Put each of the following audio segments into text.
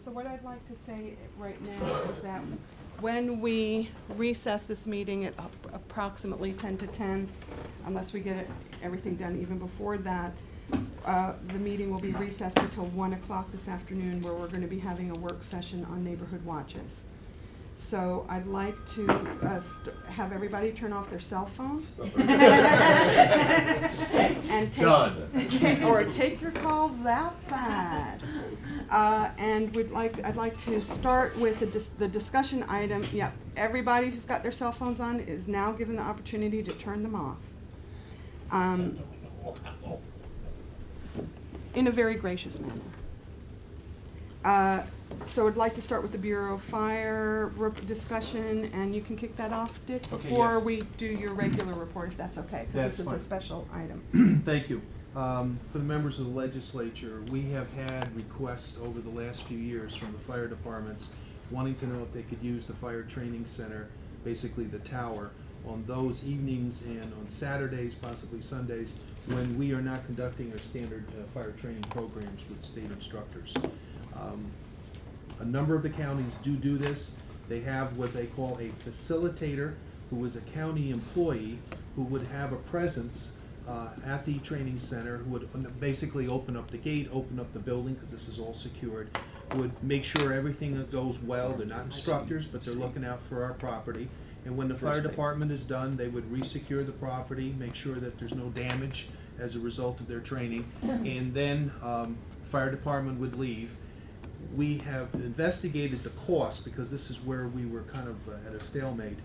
So what I'd like to say right now is that when we recess this meeting at approximately 10 to 10, unless we get everything done even before that, the meeting will be recessed until 1 o'clock this afternoon, where we're going to be having a work session on neighborhood watches. So I'd like to have everybody turn off their cell phones. And take your calls outside. And I'd like to start with the discussion item. Yeah, everybody who's got their cell phones on is now given the opportunity to turn them off. In a very gracious manner. So I'd like to start with the Bureau of Fire discussion, and you can kick that off, Dick, before we do your regular report, if that's okay, because this is a special item. Thank you. For the members of the legislature, we have had requests over the last few years from the fire departments wanting to know if they could use the fire training center, basically the tower, on those evenings and on Saturdays, possibly Sundays, when we are not conducting our standard fire training programs with state instructors. A number of the counties do this. They have what they call a facilitator, who is a county employee who would have a presence at the training center, who would basically open up the gate, open up the building, because this is all secured, would make sure everything goes well. They're not instructors, but they're looking out for our property. And when the fire department is done, they would re-secure the property, make sure that there's no damage as a result of their training, and then fire department would leave. We have investigated the cost, because this is where we were kind of at a stalemate.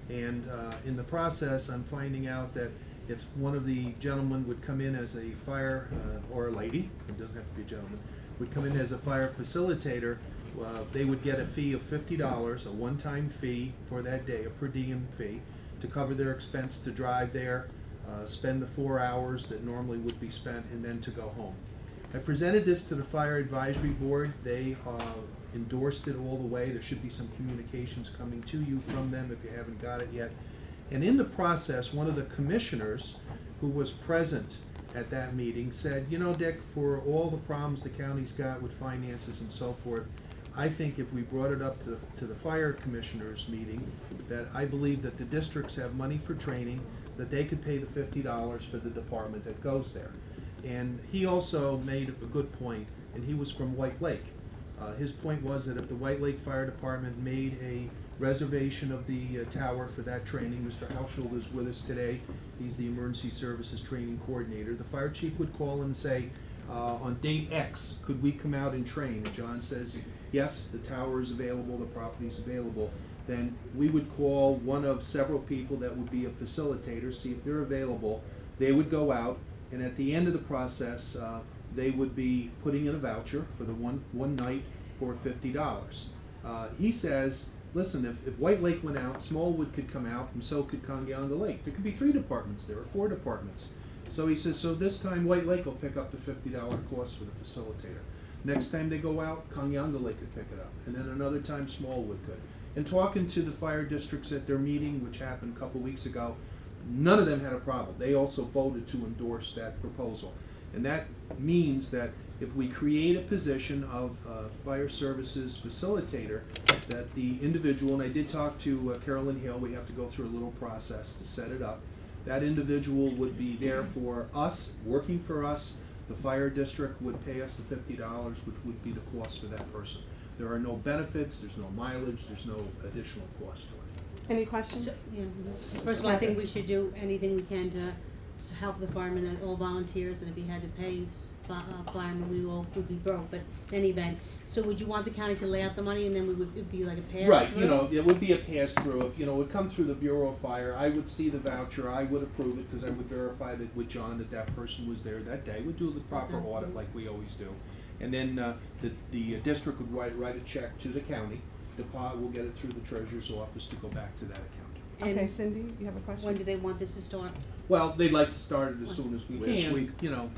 And in the process, I'm finding out that if one of the gentlemen would come in as a fire, or a lady, it doesn't have to be a gentleman, would come in as a fire facilitator, they would get a fee of $50, a one-time fee for that day, a per diem fee, to cover their expense to drive there, spend the 4 hours that normally would be spent, and then to go home. I presented this to the Fire Advisory Board. They endorsed it all the way. There should be some communications coming to you from them if you haven't got it yet. And in the process, one of the commissioners who was present at that meeting said, you know, Dick, for all the problems the county's got with finances and so forth, I think if we brought it up to the fire commissioners meeting, that I believe that the districts have money for training, that they could pay the $50 for the department that goes there. And he also made a good point, and he was from White Lake. His point was that if the White Lake Fire Department made a reservation of the tower for that training, Mr. Hauschild is with us today, he's the Emergency Services Training Coordinator, the fire chief would call and say, on date X, could we come out and train? And John says, yes, the tower is available, the property is available. Then we would call one of several people that would be a facilitator, see if they're available. They would go out, and at the end of the process, they would be putting in a voucher for the one night for $50. He says, listen, if White Lake went out, Smallwood could come out, and so could Congeauga Lake. There could be 3 departments there, or 4 departments. So he says, so this time White Lake will pick up the $50 cost for the facilitator. Next time they go out, Congeauga Lake could pick it up. And then another time Smallwood could. And talking to the fire districts at their meeting, which happened a couple weeks ago, none of them had a problem. They also voted to endorse that proposal. And that means that if we create a position of fire services facilitator, that the individual, and I did talk to Carolyn Hill, we have to go through a little process to set it up. That individual would be there for us, working for us. The fire district would pay us the $50, which would be the cost for that person. There are no benefits, there's no mileage, there's no additional cost to it. Any questions? So, yeah, first of all, I think we should do anything we can to help the firemen, and all volunteers, and if we had to pay firemen, we all would be broke, but in any event. So would you want the county to lay out the money, and then it'd be like a pass-through? Right, you know, it would be a pass-through. If, you know, it would come through the Bureau of Fire, I would see the voucher, I would approve it, because I would verify that with John that that person was there that day. We'd do the proper audit like we always do. And then the district would write a check to the county. The pot will get it through the treasurer's office to go back to that account. Okay, Cindy, you have a question? When do they want this to start? Well, they'd like to start it as soon as we Last can. week. You know,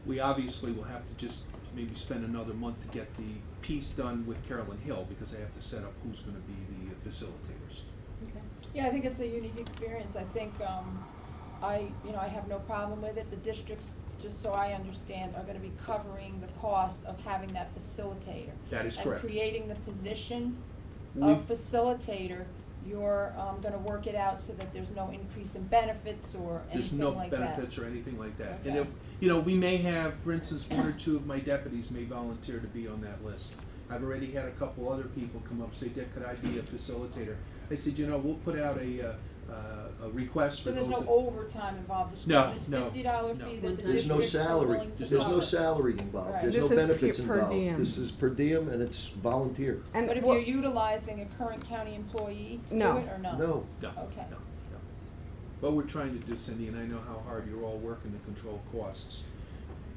we obviously will have to just maybe spend another month to get the piece done with Carolyn Hill, because they have to set up who's going to be the facilitators. Okay. Yeah, I think it's a unique experience. I think I have no problem with it. The districts, just so I understand, are gonna be covering the cost of having that facilitator. That is And correct. creating the position We've- of facilitator, you're, gonna work it out so that there's no increase in benefits or There's anything no like that. benefits or anything like that. And Okay. if, we may have, for instance, one or two of my deputies may volunteer to be on that list. I've already had a couple other people come up and say, Dick, could I be a facilitator? I said, we'll put out a request for So those. there's no that- overtime involved, it's No, just no, this $50 no. fee that the There's There's no districts are salary, willing to there's cover. no salary involved, Right. there's This no is benefits per involved. diem. This is per diem and it's volunteer. And But if what- you're utilizing a current county employee to do No. it, or no? No, No, Okay. no. What we're trying to do, Cindy, and I know how hard you're all working to control costs.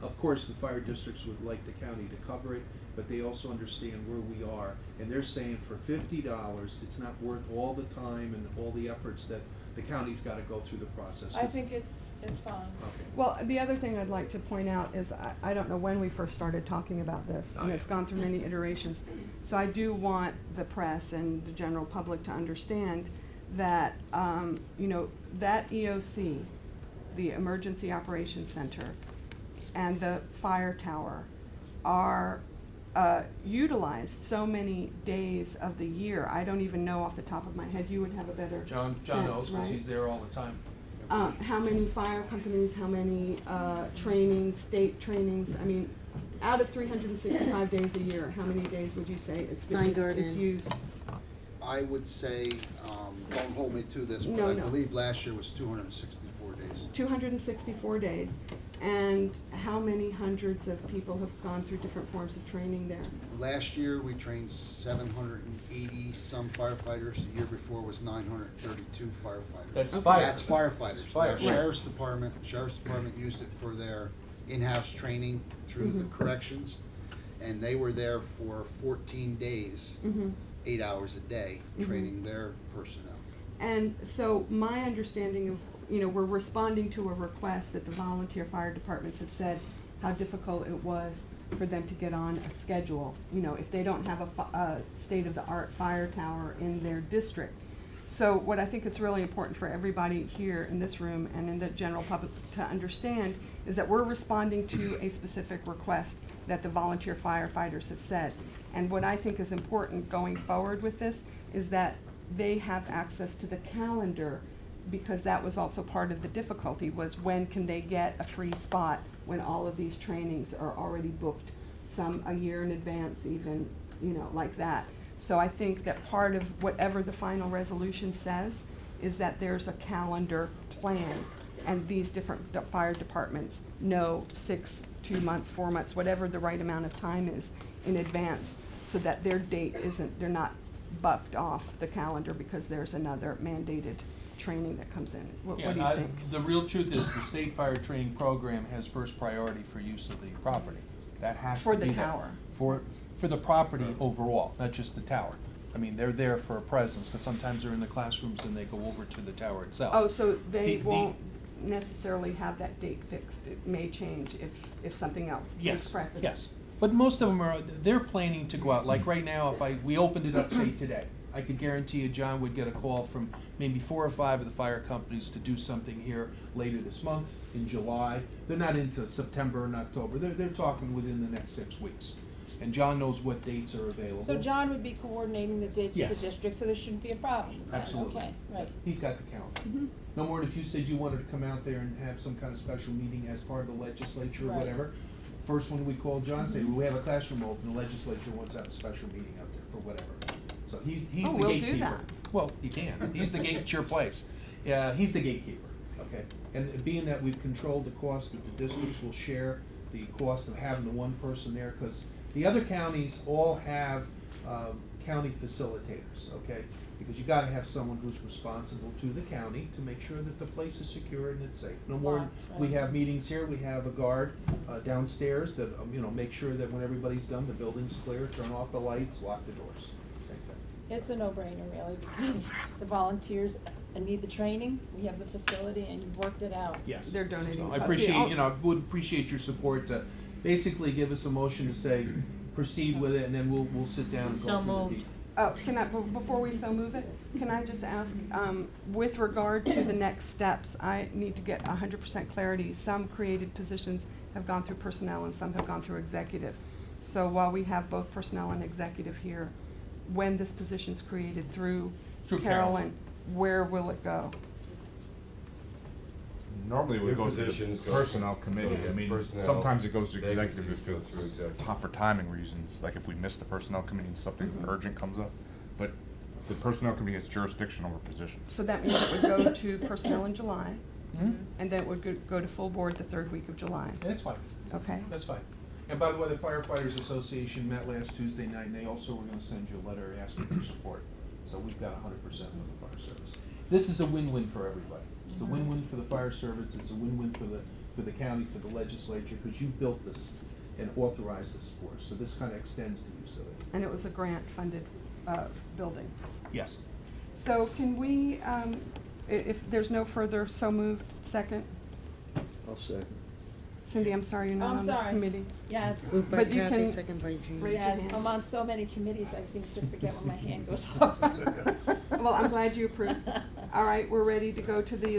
Of course, the fire districts would like the county to cover it, but they also understand where we are. And they're saying for $50, it's not worth all the time and all the efforts that the county's gotta go through the process. I think it's fine. Okay. Well, the other thing I'd like to point out is, I don't know when we first started talking about this, and Oh, it's yeah. gone through many iterations. So I do want the press and the general public to understand that, that EOC, the Emergency Operations Center, and the fire tower are utilized so many days of the year. I don't even know off the top of my head. You would have a better John sense, knows, because right? he's there all the time. How many fire companies, how many trainings, state trainings, I mean, out of 365 days a year, how many days would you say it's Steingarten. used? I would say, don't hold me to this, but No, I no. believe last year was 264 days. 264 days. And how many hundreds of people have gone through different forms of training there? Last year, we trained 780 some firefighters. The year before was 932 firefighters. That's Okay. fire. That's firefighters. Fire. Now, Right. Sheriff's Department used it for their in-house training through the Mhm. corrections, and they were there for 14 days, Mm-hmm. 8 hours a day, Mhm. training their personnel. And so my understanding of, we're responding to a request that the volunteer fire departments have said how difficult it was for them to get on a schedule, if they don't have a state-of-the-art fire tower in their district. So what I think it's really important for everybody here in this room and in the general public to understand is that we're responding to a specific request that the volunteer firefighters have said. And what I think is important going forward with this is that they have access to the calendar, because that was also part of the difficulty, was when can they get a free spot when all of these trainings are already booked, some a year in advance even, like that. So I think that part of whatever the final resolution says is that there's a calendar plan, and these different fire departments know 2 months, 4 months, whatever the right amount of time is in advance, so that their date they're not bucked off the calendar because there's another mandated training that comes in. What do you think? The real truth is the state fire training program has first priority for use of the property. That has to For be the there. tower. For the property overall, not just the tower. I mean, they're there for a presence, because sometimes they're in the classrooms and they go over to the tower itself. Oh, so they The- won't necessarily have that date fixed. It may change if something else takes Yes, precedent. yes. But most of them they're planning to go out. Like right now, we opened it up, say, today, I could guarantee you John would get a call from maybe 4 or 5 of the fire companies to do something here later this month, in July. They're not into September and October. They're talking within the next 6 weeks. And John knows what dates are available. So John would be coordinating the dates with Yes. the district, so there shouldn't be a problem. then. Absolutely. Okay, right. He's got the calendar. Mhm. No more than if you said you wanted to come out there and have some kind of special meeting as part of the legislature or Right. whatever. First one we call John, say, we have a classroom open, the legislature wants to have a special meeting out there for whatever. So he's the Oh, gatekeeper. we'll do that. Well, you can. He's the gate, it's your place. Yeah, he's the gatekeeper, okay? And being that we've controlled the cost, that the districts will share the cost of having the one person there, because the other counties all have county facilitators, okay? Because you gotta have someone who's responsible to the county to make sure that the place is secure and it's safe. No more, Locked, right. we have meetings here, we have a guard downstairs that, make sure that when everybody's done, the building's clear, turn off the lights, lock the doors, same thing. It's a no-brainer really, because the volunteers need the training, we have the facility, and you've worked it out. Yes. They're donating. So I custody. appreciate, would appreciate your support to basically give us a motion to say, proceed with it, and then we'll sit down and go So through the moved. details. Oh, before we so move it, can I just ask, with regard to the next steps, I need to get 100% clarity. Some created positions have gone through personnel and some have gone through executive. So while we have both personnel and executive here, when this position's created through Through Carolyn, where will it go? Normally we Your go to the positions go- personnel committee. I mean, Personnel, sometimes it goes to executive vacancies if go it's through executive. tough for timing reasons, like if we miss the personnel committee and something Mhm. urgent comes up. But the personnel committee has jurisdiction over positions. So that means it would go to personnel in July, Hmm? and then it would go to full board the third week of July. That's fine. Okay? That's fine. And by the way, the firefighters association met last Tuesday night, and they also were gonna send you a letter asking for support. So we've got 100% of the fire service. This is a win-win for everybody. It's a win-win for the fire service, it's a win-win for the county, for the legislature, because you built this and authorized this for us. So this kinda extends the use of it. And it was a grant-funded building. Yes. So can we, if there's no further so moved, second? I'll second. Cindy, I'm sorry you're Oh, not I'm on this sorry. committee. Yes. Moved by But you Kathy, can second by Jean. raise your Yes, hand. I'm on so many committees, I seem to forget when my hand goes up. Well, I'm glad you approved. All right, we're ready to go to the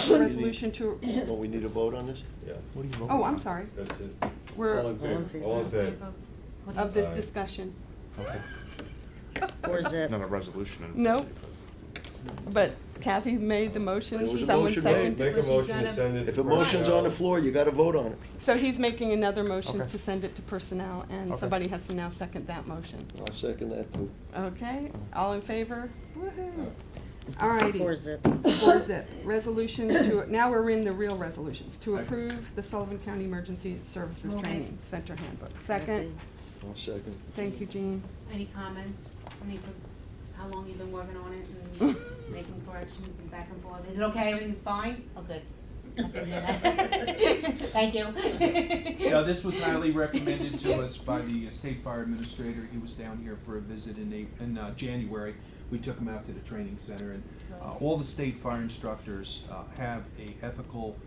resolution to, Don't we need a vote on this? Yes, What do you vote? oh, I'm sorry. that's it. All We're, in favor, all in favor. of this Aye. discussion. Okay. Or is It's it? not a resolution. Nope. But Kathy made the motion, There was a someone motion made. seconded. Make a Well, she's motion to gotta- send it. If to a motion's on the personnel. floor, you gotta vote on it. So he's making another motion Okay. to send it to personnel, and Okay. somebody has to now second that motion. I'll second that too. Okay, all in favor? Woohoo. All righty. Or is it? Four zip. Resolution to, now we're in the real resolutions, to Okay. approve the Sullivan County Emergency Services Move it. Training Center Handbook. Second, I'll second. thank you, Jean. Any comments? How long you've been working on it and making corrections and back and forth? Is it okay? Everything's fine? Oh, good. I can do that. Thank you. Yeah, this was highly recommended to us by the state fire administrator. He was down here for a visit in January. We took him out to the training center, and all the state fire instructors have a ethical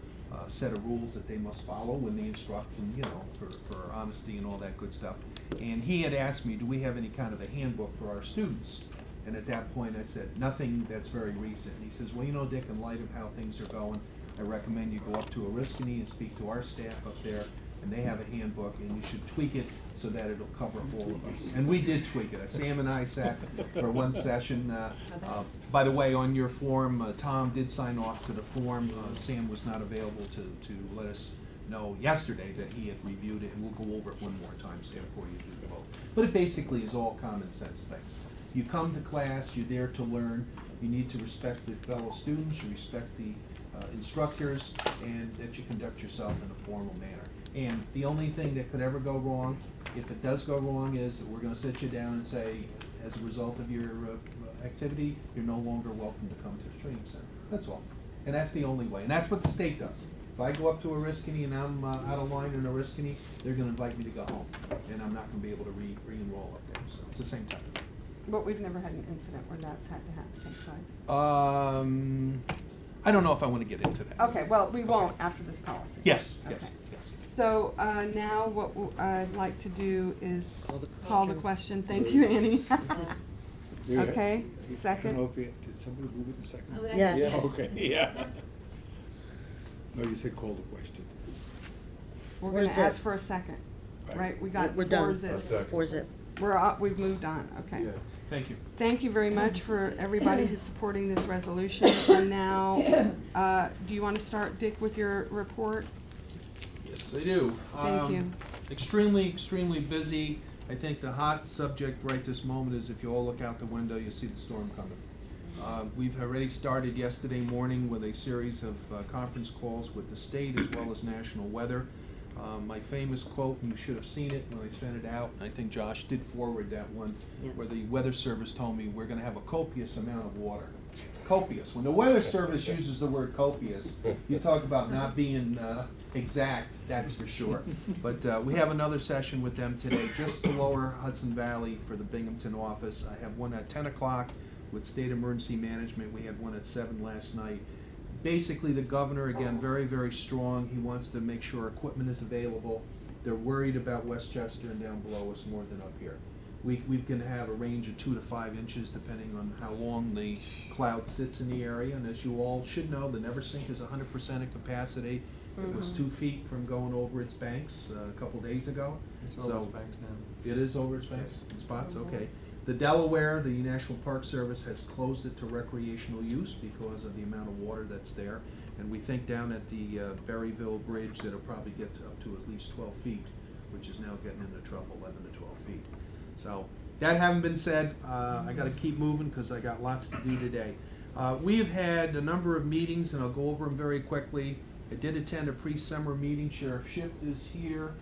set of rules that they must follow when they instruct, and, you know, for honesty and all that good stuff. And he had asked me, do we have any kind of a handbook for our students? And at that point, I said, nothing that's very recent. And he says, well, you know, Dick, in light of how things are going, I recommend you go up to Oriskany and speak to our staff up there, and they have a handbook, and you should tweak it so that it'll cover all of us. And we did tweak it. Sam and I sat for one session. By the way, on your form, Tom did sign off to the form. Sam was not available to let us know yesterday that he had reviewed it, and we'll go over it one more time, Sam, before you do the vote. But it basically is all common sense things. You come to class, you're there to learn, you need to respect the fellow students, you respect the instructors, and that you conduct yourself in a formal manner. And the only thing that could ever go wrong, if it does go wrong, is that we're gonna sit you down and say, as a result of your activity, you're no longer welcome to come to the training center. That's all. And that's the only way, and that's what the state does. If I go up to Oriskany and I'm out of line in Oriskany, they're gonna invite me to go home, and I'm not gonna be able to re-enroll up there, so it's the same type of thing. But we've never had an incident where that's had to take place. I don't know if I wanna get into that. Okay, well, we won't after this policy. Yes, yes, Okay. yes. So now what I'd like to do is Call the call the question. Thank you, Annie. Yeah. Okay, I don't know second. if did somebody move it in second? Yes. Yeah, okay, yeah. No, you said call the question. We're Four gonna zip. ask for a second, right? We got We're four done. zip. A second. Or is it? We've moved on, okay. Yeah. Thank you. Thank you very much for everybody who's supporting this resolution. And now, do you want to start, Dick, with your report? Yes, I do. Thank you. Extremely, extremely busy. I think the hot subject right this moment is if you all look out the window, you see the storm coming. We've already started yesterday morning with a series of conference calls with the state as well as national weather. My famous quote, and you should have seen it when I sent it out, and I think Josh did forward that one, Yeah. where the weather service told me we're gonna have a copious amount of water. Copious. When the weather service uses the word copious, you talk about not being exact, that's for sure. But we have another session with them today, just the lower Hudson Valley for the Binghamton office. I have one at 10 o'clock with State Emergency Management. We had one at 7 last night. Basically, the governor, again, very, very strong. He wants to make sure equipment is available. They're worried about Westchester and down below us more than up here. We can have a range of 2 to 5 inches depending on how long the cloud sits in the area. And as you all should know, the Never Sink is 100% of capacity. It was 2 feet from going over its banks a couple days ago. It's So over its banks now. it is over its banks in spots, okay. The Delaware, the National Park Service has closed it to recreational use because of the amount of water that's there. And we think down at the Berryville Bridge that it'll probably get up to at least 12 feet, which is now getting into trouble, 11 to 12 feet. So, that having been said, I gotta keep moving because I got lots to do today. We have had a number of meetings, and I'll go over them very quickly. I did attend a pre-summer meeting. Sheriff Schiff is here.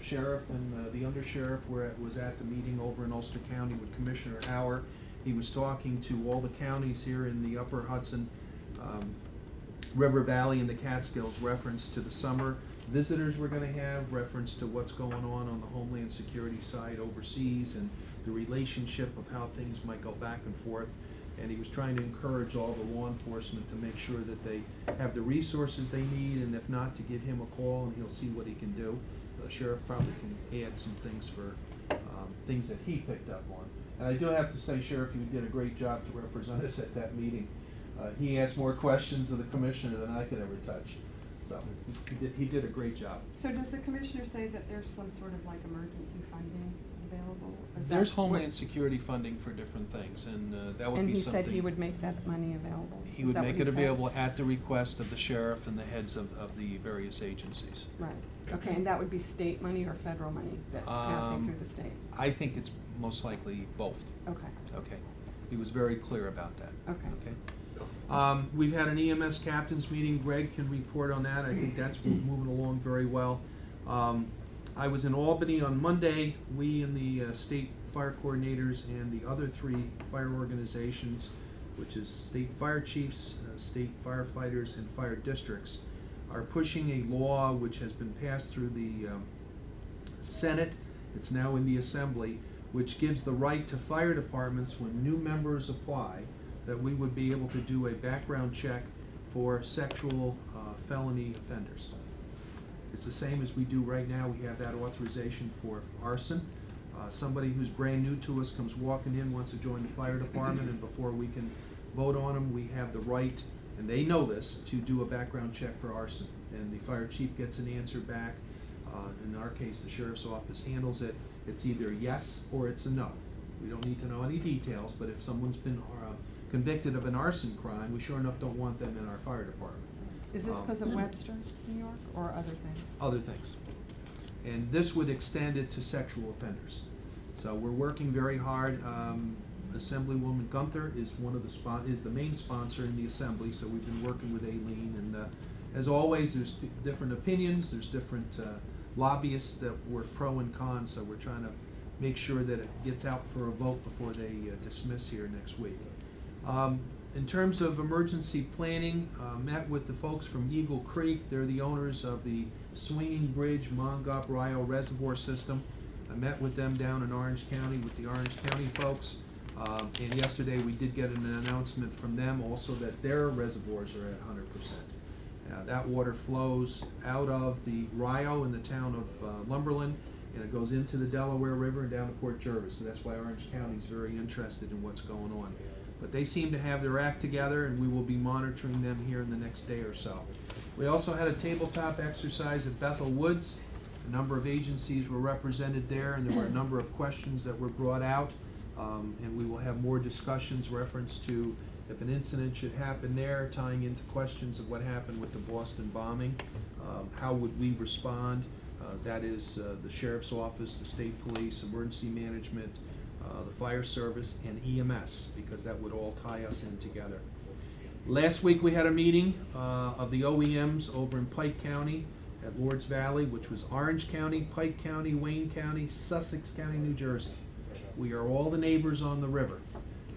Sheriff and the undersheriff was at the meeting over in Ulster County with Commissioner Hauer. He was talking to all the counties here in the upper Hudson River Valley and the Catskills, reference to the summer visitors we're gonna have, reference to what's going on the Homeland Security side overseas, and the relationship of how things might go back and forth. And he was trying to encourage all the law enforcement to make sure that they have the resources they need, and if not, to give him a call and he'll see what he can do. The sheriff probably can add some things for things that he picked up on. And I do have to say, Sheriff, you did a great job to represent us at that meeting. He asked more questions of the commissioner than I could ever touch. So he did a great job. So does the commissioner say that there's some sort of like emergency funding available? Is There's that Homeland what- Security funding for different things, and that would And be he something. said he would make that money available? He Is would that make what it he said? available at the request of the sheriff and the heads of the various agencies. Right, okay, and that would be state money or federal money that's passing through the state? I think it's most likely both. Okay, Okay. He was very clear about that. okay. We've had an EMS captains meeting. Greg can report on that. I think that's moving along very well. I was in Albany on Monday. We and the state fire coordinators and the other 3 fire organizations, which is state fire chiefs, state firefighters, and fire districts, are pushing a law which has been passed through the Senate. It's now in the Assembly, which gives the right to fire departments when new members apply, that we would be able to do a background check for sexual felony offenders. It's the same as we do right now. We have that authorization for arson. Somebody who's brand new to us comes walking in, wants to join the fire department, and before we can vote on them, we have the right, and they know this, to do a background check for arson. And the fire chief gets an answer back. In our case, the sheriff's office handles it. It's either yes or it's a no. We don't need to know any details, but if someone's been convicted of an arson crime, we sure enough don't want them in our fire department. Is this because of Webster, New York, or other things? Other things. And this would extend it to sexual offenders. So we're working very hard. Assemblywoman Gunther is is the main sponsor in the Assembly, so we've been working with Aileen. And as always, there's different opinions, there's different lobbyists that work pro and con, so we're trying to make sure that it gets out for a vote before they dismiss here next week. In terms of emergency planning, met with the folks from Eagle Creek. They're the owners of the Swinging Bridge Mongup Rio Reservoir System. I met with them down in Orange County with the Orange County folks. And yesterday we did get an announcement from them also that their reservoirs are at 100%. That water flows out of the Rio in the town of Lumberland, and it goes into the Delaware River and down to Port Jervis. So that's why Orange County is very interested in what's going on. But they seem to have their act together, and we will be monitoring them here in the next day or so. We also had a tabletop exercise at Bethel Woods. A number of agencies were represented there, and there were a number of questions that were brought out. And we will have more discussions reference to if an incident should happen there, tying into questions of what happened with the Boston bombing. How would we respond? That is the sheriff's office, the state police, emergency management, the fire service, and EMS, because that would all tie us in together. Last week we had a meeting of the OEMs over in Pike County at Lords Valley, which was Orange County, Pike County, Wayne County, Sussex County, New Jersey. We are all the neighbors on the river.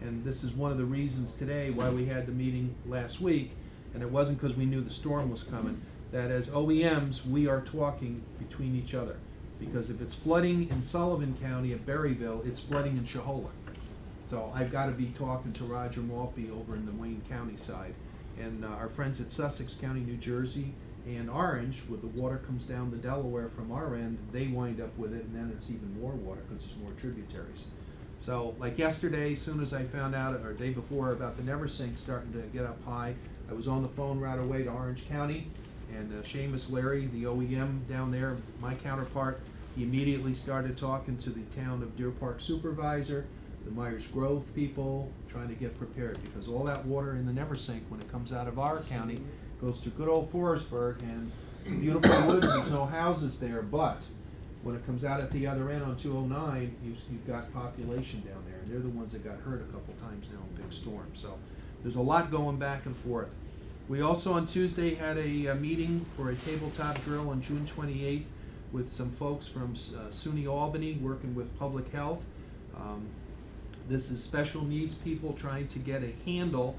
And this is one of the reasons today why we had the meeting last week, and it wasn't because we knew the storm was coming, that as OEMs, we are talking between each other. Because if it's flooding in Sullivan County at Berryville, it's flooding in Shahola. So I've got to be talking to Roger Maltby over in the Wayne County side. And our friends at Sussex County, New Jersey, and Orange, where the water comes down the Delaware from our end, they wind up with it, and then it's even more water because there's more tributaries. So, like yesterday, as soon as I found out, or day before, about the Neversink starting to get up high, I was on the phone right away to Orange County, and Seamus Larry, the OEM down there, my counterpart, he immediately started talking to the town of Deer Park supervisor, the Myers Grove people, trying to get prepared, because all that water in the Neversink, when it comes out of our county, goes through good old Forestburg, and it's a beautiful woods, there's no houses there, but when it comes out at the other end on 209, you've got population down there, and they're the ones that got hurt a couple times now in big storms. So there's a lot going back and forth. We also on Tuesday had a meeting for a tabletop drill on June 28th with some folks from SUNY Albany working with public health. This is special needs people trying to get a handle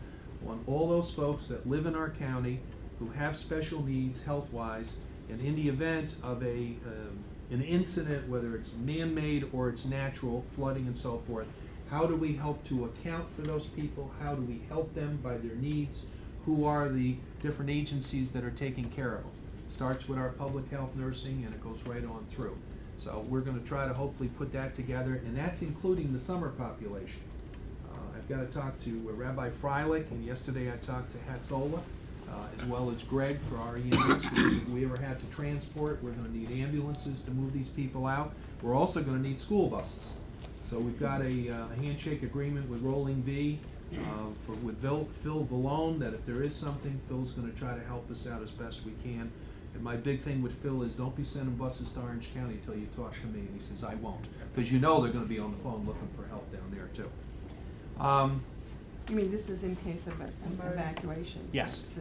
on all those folks that live in our county who have special needs health-wise, and in the event of an incident, whether it's man-made or it's natural, flooding and so forth, how do we help to account for those people? How do we help them by their needs? Who are the different agencies that are taking care of them? Starts with our public health nursing, and it goes right on through. So we're gonna try to hopefully put that together, and that's including the summer population. I've got to talk to Rabbi Freilich, and yesterday I talked to Hatzola, as well as Greg for our EMS. If we ever have to transport, we're gonna need ambulances to move these people out. We're also gonna need school buses. So we've got a handshake agreement with Rolling V, with Phil Vallone, that if there is something, Phil's gonna try to help us out as best we can. And my big thing with Phil is, don't be sending buses to Orange County until you talk to me. And he says, I won't, because you know they're gonna be on the phone looking for help down there too. You mean this is in case of an evacuation? Yes.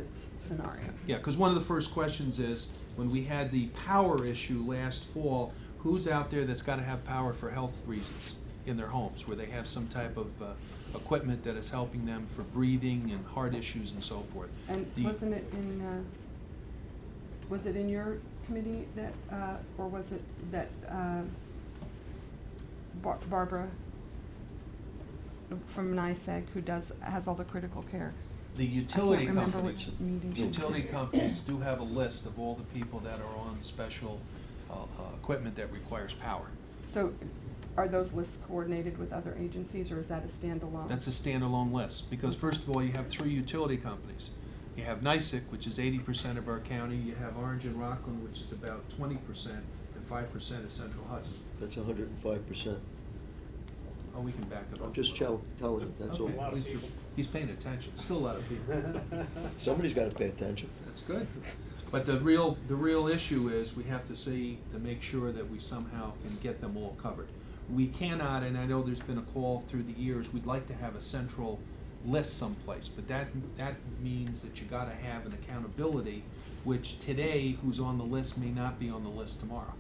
Scenario? Yeah, because one of the first questions is, when we had the power issue last fall, who's out there that's gotta have power for health reasons in their homes, where they have some type of equipment that is helping them for breathing and heart issues and so forth. And wasn't it in your committee that, or was it that Barbara from NICEAG, who has all the critical care? The utility I can't remember companies, which meeting she utility did. companies do have a list of all the people that are on special equipment that requires power. So are those lists coordinated with other agencies, or is that a standalone? That's a standalone list, because first of all, you have 3 utility companies. You have NICEAG, which is 80% of our county, you have Orange and Rockland, which is about 20%, and 5% is Central Hudson. That's 105%. Oh, we can back it up. I'm just telling you, that's all. Okay, at least he's paying attention, still a lot of people. Somebody's gotta pay attention. That's good. But the real issue is, we have to see, to make sure that we somehow can get them all covered. We cannot, and I know there's been a call through the years, we'd like to have a central list someplace, but that means that you gotta have an accountability, which today, who's on the list may not be on the list tomorrow.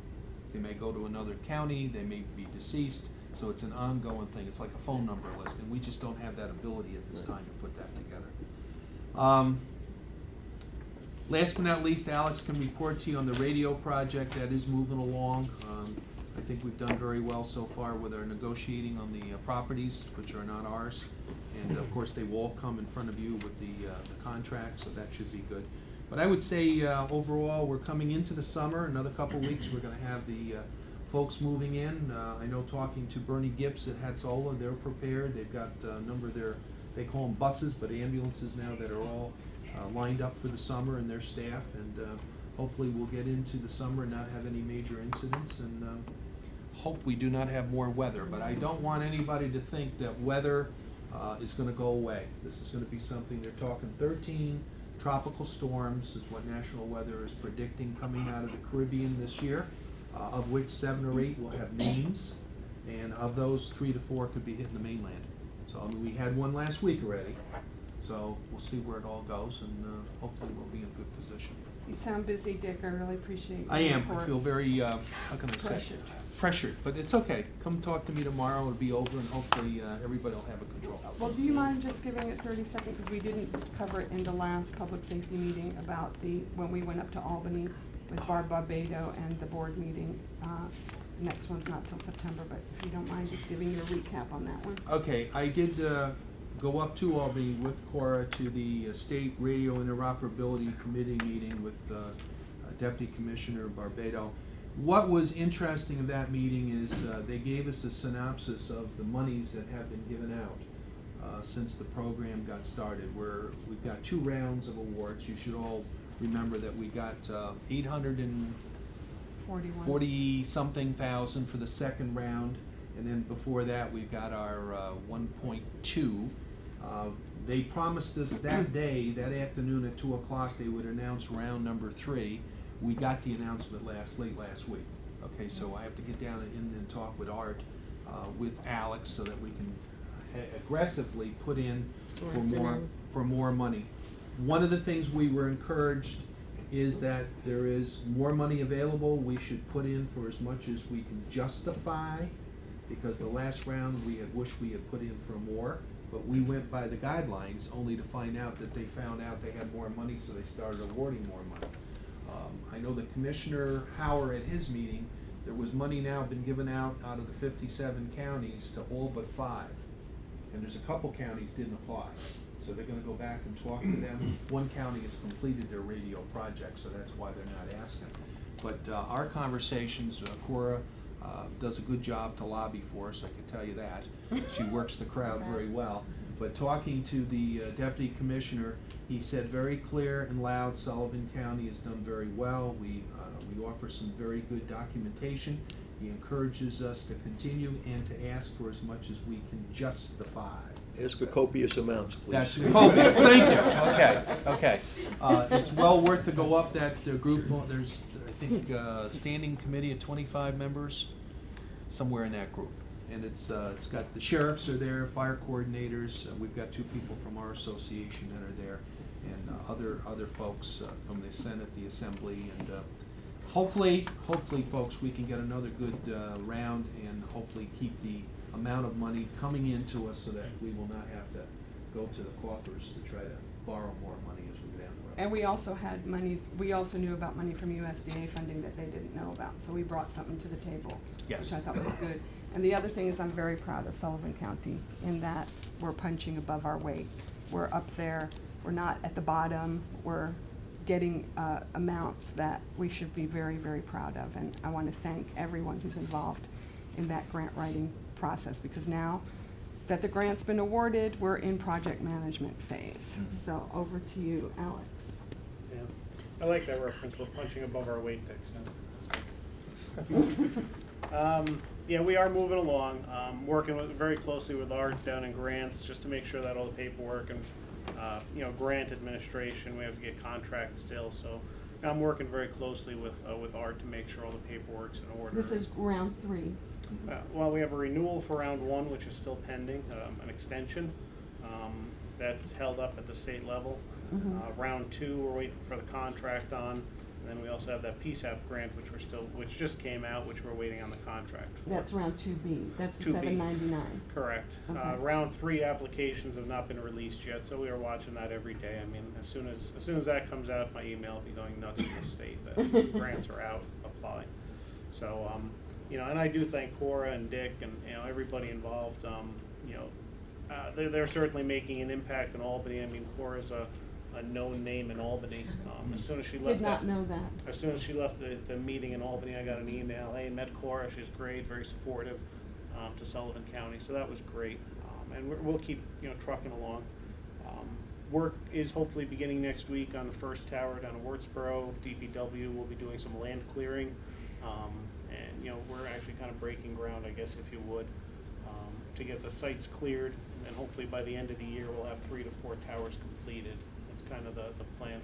They may go to another county, they may be deceased, so it's an ongoing thing. It's like a phone number list, and we just don't have that ability at this time to put that together. Last but not least, Alex can report to you on the radio project that is moving along. I think we've done very well so far with our negotiating on the properties, which are not ours. And of course, they will all come in front of you with the contract, so that should be good. But I would say overall, we're coming into the summer. Another couple weeks, we're gonna have the folks moving in. I know, talking to Bernie Gibbs at Hatzola, they're prepared. They've got a number of their, they call them buses, but ambulances now, that are all lined up for the summer, and their staff. And hopefully we'll get into the summer and not have any major incidents, and hope we do not have more weather. But I don't want anybody to think that weather is gonna go away. This is gonna be something, they're talking 13 tropical storms is what National Weather is predicting coming out of the Caribbean this year, of which 7 or 8 will have names, and of those, 3 to 4 could be hitting the mainland. So, I mean, we had one last week already, so we'll see where it all goes, and hopefully we'll be in good position. You sound busy, Dick. I really appreciate your I am. I report. feel very, how can I say? Pressured. Pressured, but it's okay. Come talk to me tomorrow. It'll be over, and hopefully everybody will have a control. Well, do you mind just giving it 30 seconds, because we didn't cover it in the last public safety meeting about when we went up to Albany with Barb Barbato and the board meeting. Next one's not till September, but if you don't mind just giving your recap on that one. Okay, I did go up to Albany with Cora to the State Radio Interoperability Committee meeting with Deputy Commissioner Barbado. What was interesting of that meeting is they gave us a synopsis of the monies that have been given out since the program got started. We've got 2 rounds of awards. You should all remember that we got 840-something thousand for the second round, and then before that we got our 1.2. They promised us that day, that afternoon at 2 o'clock, they would announce round number 3. We got the announcement late last week. Okay, so I have to get down and talk with Art, with Alex, so that we can aggressively put in for more money. One of the things we were encouraged is that there is more money available. We should put in for as much as we can justify, because the last round we had wished we had put in for more, but we went by the guidelines only to find out that they found out they had more money, so they started awarding more money. I know that Commissioner Howard at his meeting, there was money now been given out of the 57 counties to all but 5. And there's a couple counties didn't apply. So they're gonna go back and talk to them. One county has completed their radio project, so that's why they're not asking. But our conversations, Cora does a good job to lobby for us, I can tell you that. She works the crowd very well. But talking to the Deputy Commissioner, he said very clear and loud, Sullivan County has done very well. We offer some very good documentation. He encourages us to continue and to ask for as much as we can justify. Ask for copious amounts, please. That's copious, thank you. Okay. It's well worth to go up that group. There's, I think, standing committee of 25 members, somewhere in that group. And it's got the sheriffs are there, fire coordinators. We've got 2 people from our association that are there, and other folks from the Senate, the Assembly, and hopefully, folks, we can get another good round and hopefully keep the amount of money coming into us so that we will not have to go to the coffers to try to borrow more money as we go down the road. And we also had money, we also knew about money from USDA funding that they didn't know about, so we brought something to the table. Yes. Which I thought was good. And the other thing is I'm very proud of Sullivan County in that we're punching above our weight. We're up there, we're not at the bottom, we're getting amounts that we should be very, very proud of. And I want to thank everyone who's involved in that grant writing process, because now that the grant's been awarded, we're in project management phase. So over to you, Alex. Yeah, I like that reference, we're punching above our weight, Dick, so that's good. Yeah, we are moving along, working very closely with Art down in grants, just to make sure that all the paperwork and, grant administration, we have to get contracts still, so I'm working very closely with Art to make sure all the paperwork's in order. This is round 3. Well, we have a renewal for round 1, which is still pending, an extension, that's held up at the state level. Round 2, we're waiting for the contract on. And then we also have that PSAP grant, which just came out, which we're waiting on the contract for. That's round 2B. That's the 2B. 799. Correct. Okay. Round 3 applications have not been released yet, so we are watching that every day. I mean, as soon as that comes out, my email will be going nuts in the state that grants are out, apply. So, and I do thank Cora and Dick and everybody involved. They're certainly making an impact in Albany. I mean, Cora's a known name in Albany. As soon as she left Did not know that. As soon as she left the meeting in Albany, I got an email, hey, met Cora, she's great, very supportive to Sullivan County, so that was great. And we'll keep trucking along. Work is hopefully beginning next week on the first tower down in Wurtsboro. DPW will be doing some land clearing, and we're actually kind of breaking ground, I guess, if you would, to get the sites cleared, and hopefully by the end of the year we'll have 3 to 4 towers completed. Kind of the plan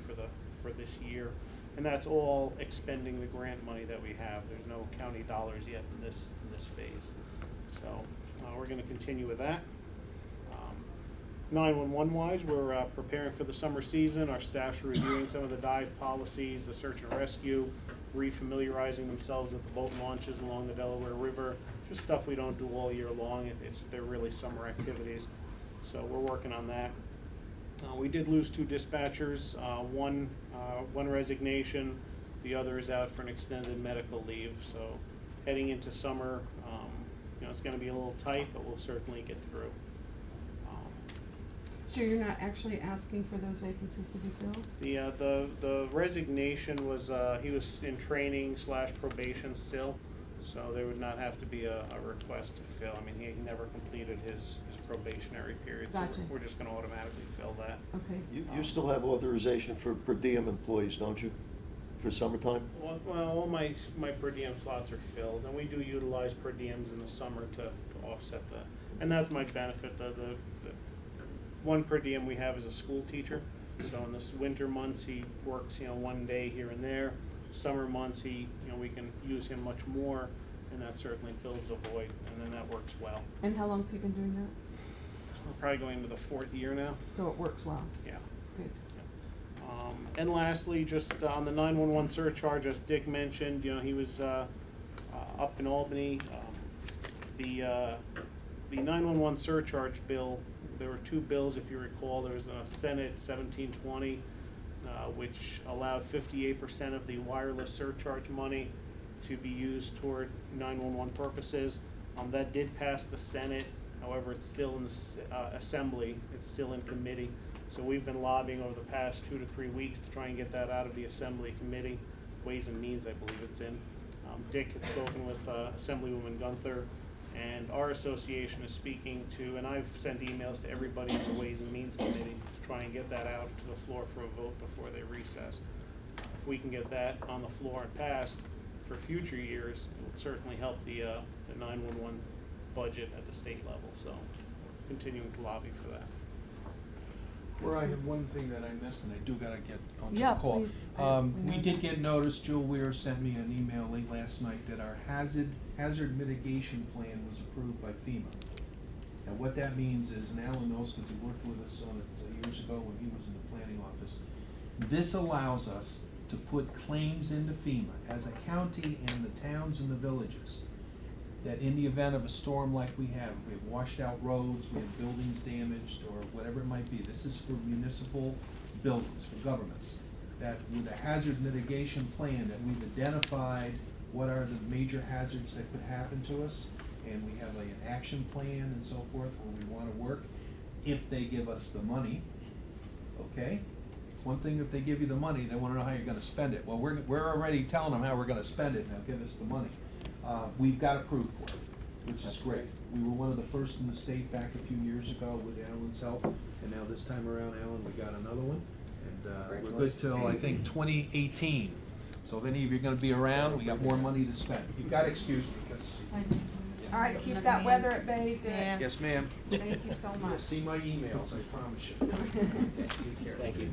for this year, and that's all expending the grant money that we have. There's no county dollars yet in this phase, so we're going to continue with that. 911 wise, we're preparing for the summer season. Our staff's reviewing some of the dive policies, the search and rescue, refamiliarizing themselves with the boat launches along the Delaware River. Just stuff we don't do all year long. They're really summer activities, so we're working on that. We did lose 2 dispatchers, one resignation, the other is out for an extended medical leave. So heading into summer, it's going to be a little tight, but we'll certainly get through. So you're not actually asking for those vacancies to be filled? The resignation was, he was in training / probation still, so there would not have to be a request to fill. I mean, he never completed his probationary period, so Gotcha. we're just gonna automatically fill that. Okay. You still have authorization for per diem employees, don't you? For summertime? Well, all my per diem slots are filled, and we do utilize per diems in the summer to offset the, and that's my benefit, the one per diem we have is a school teacher. So in the winter months, he works, one day here and there. Summer months, we can use him much more, and that certainly fills the void, and then that works well. And how long's he been doing that? We're probably going into the 4th year now. So it works well? Yeah. Good. And lastly, just on the 911 surcharge, as Dick mentioned, he was up in Albany. The 911 surcharge bill, there were 2 bills, if you recall. There was a Senate 1720, which allowed 58% of the wireless surcharge money to be used toward 911 purposes. That did pass the Senate. However, it's still in the Assembly. It's still in committee. So we've been lobbying over the past 2 to 3 weeks to try and get that out of the Assembly Committee, Ways and Means, I believe it's in. Dick had spoken with Assemblywoman Gunther, and our association is speaking to, and I've sent emails to everybody in the Ways and Means Committee to try and get that out to the floor for a vote before they recess. If we can get that on the floor and passed for future years, it would certainly help the 911 budget at the state level, so continuing to lobby for that. Where I have one thing that I missed, and I do gotta get onto Yeah, the call. please. We did get notice, Jill Weir sent me an email late last night that our hazard mitigation plan was approved by FEMA. Now, what that means is, and Alan knows because he worked with us on it years ago when he was in the planning office, this allows us to put claims into FEMA as a county and the towns and the villages, that in the event of a storm like we have washed out roads, we have buildings damaged, or whatever it might be, this is for municipal buildings, for governments, that with a hazard mitigation plan, that we've identified what are the major hazards that could happen to us, and we have an action plan and so forth where we wanna work, if they give us the money, okay? It's one thing if they give you the money, they wanna know how you're gonna spend it. Well, we're already telling them how we're gonna spend it, now give us the money. We've got approved for it, which is great. We were one of the first in the state back a few years ago with Alan's help, and now this time around, Alan, we got another one. And we're good till, I think, 2018. So if any of you are gonna be around, we got more money to spend. You've got to excuse me, because, All right, keep that weather at bay, Dick. Yeah. yes, ma'am. Thank you so You'll much. see my emails, I promise you. Take care. Thank you.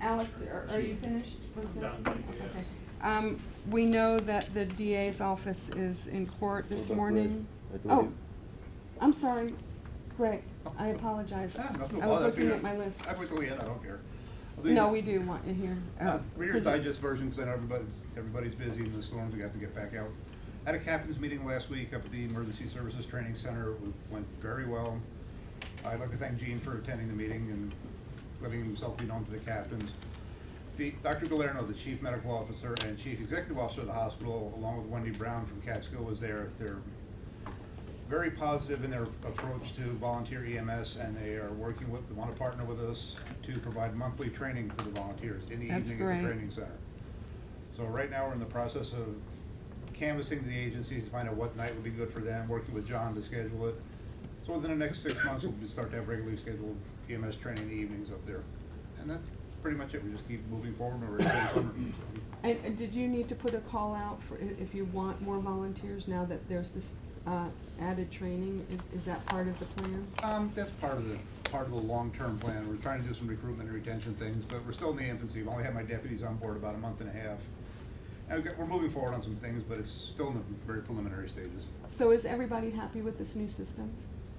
Alex, are you finished? Was that- Done. Okay. We know that the DA's office is in court this What about morning. Greg? I thought Oh, I'm sorry, Greg, I apologize. Nothing I was about it. looking at my list. I went till the end, I don't care. No, we do want you here. Reader's Digest version, because I know everybody's busy in the storms, we have to get back out. Had a captain's meeting last week up at the Emergency Services Training Center. It went very well. I'd like to thank Gene for attending the meeting and letting himself be known to the captains. Dr. Galerno, the Chief Medical Officer and Chief Executive Officer of the hospital, along with Wendy Brown from Catskill, was there. They're very positive in their approach to volunteer EMS, and they are want to partner with us to provide monthly training to the volunteers in the That's evening at great. the training center. So right now, we're in the process of canvassing the agencies to find out what night would be good for them, working with John to schedule it. So within the next 6 months, we'll start to have regularly scheduled EMS training in the evenings up there. And that's pretty much it. We just keep moving forward, and we're ready for summer. And did you need to put a call out for if you want more volunteers now that there's this added training? Is that part of the plan? That's part of the long-term plan. We're trying to do some recruitment and retention things, but we're still in the infancy. I've only had my deputies on board about a month and a half. And we're moving forward on some things, but it's still in the very preliminary stages. So is everybody happy with this new system?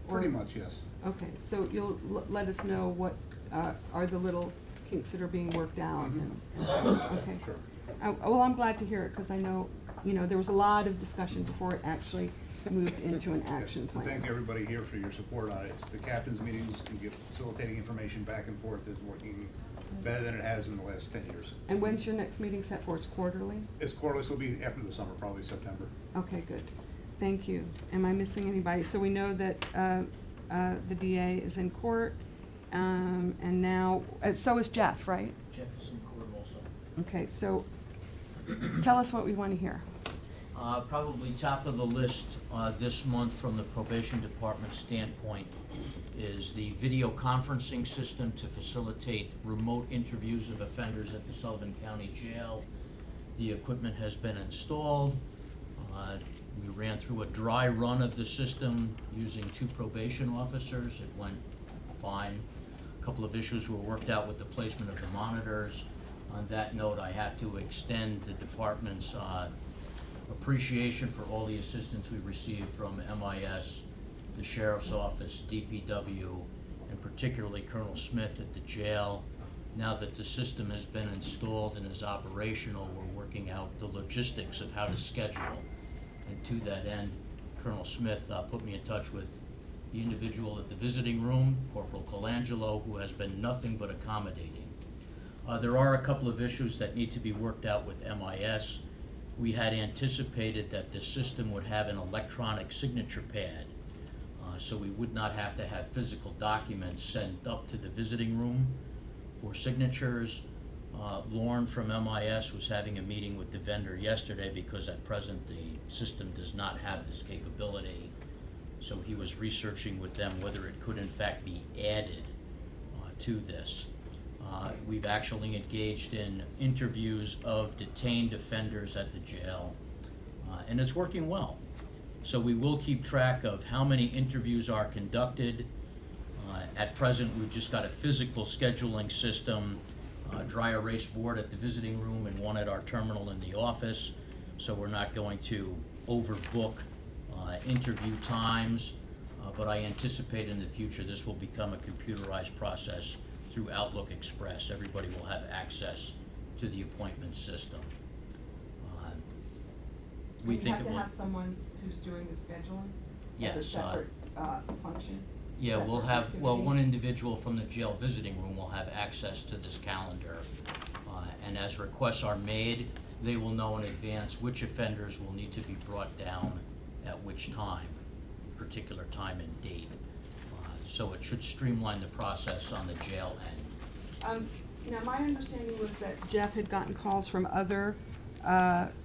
Or- Pretty much, yes. Okay, so you'll let us know what are the little kinks that are being worked out and okay. Sure. Well, I'm glad to hear it, because I know, there was a lot of discussion before it actually moved into an action Yes, plan. and thank everybody here for your support on it. It's the captain's meetings and facilitating information back and forth is working better than it has in the last 10 years. And when's your next meeting set for? It's quarterly? It's quarterly, so it'll be after the summer, probably September. Okay, good. Thank you. Am I missing anybody? So we know that the DA is in court, And now, so is Jeff, right? Jefferson Court also. Okay, so tell us what we want to hear. Probably top of the list this month from the probation department standpoint is the video conferencing system to facilitate remote interviews of offenders at the Sullivan County Jail. The equipment has been installed. We ran through a dry run of the system using 2 probation officers. It went fine. A couple of issues were worked out with the placement of the monitors. On that note, I have to extend the department's appreciation for all the assistance we received from MIS, the Sheriff's Office, DPW, and particularly Colonel Smith at the jail. Now that the system has been installed and is operational, we're working out the logistics of how to schedule. And to that end, Colonel Smith put me in touch with the individual at the visiting room, Corporal Colangelo, who has been nothing but accommodating. There are a couple of issues that need to be worked out with MIS. We had anticipated that the system would have an electronic signature pad, so we would not have to have physical documents sent up to the visiting room for signatures. Lauren from MIS was having a meeting with the vendor yesterday because at present the system does not have this capability. So he was researching with them whether it could in fact be added to this. We've actually engaged in interviews of detained offenders at the jail, and it's working well. So we will keep track of how many interviews are conducted. At present, we've just got a physical scheduling system, dry erase board at the visiting room and one at our terminal in the office. So we're not going to overbook interview times, but I anticipate in the future this will become a computerized process through Outlook Express. Everybody will have access to the appointment system. We You think have it to will. have someone who's doing the scheduling? Yes, As a separate function? Yeah, we'll separate have, well, activity? one individual from the jail visiting room will have access to this calendar. And as requests are made, they will know in advance which offenders will need to be brought down at which time, particular time and date. So it should streamline the process on the jail end. Now, my understanding was that Jeff had gotten calls from other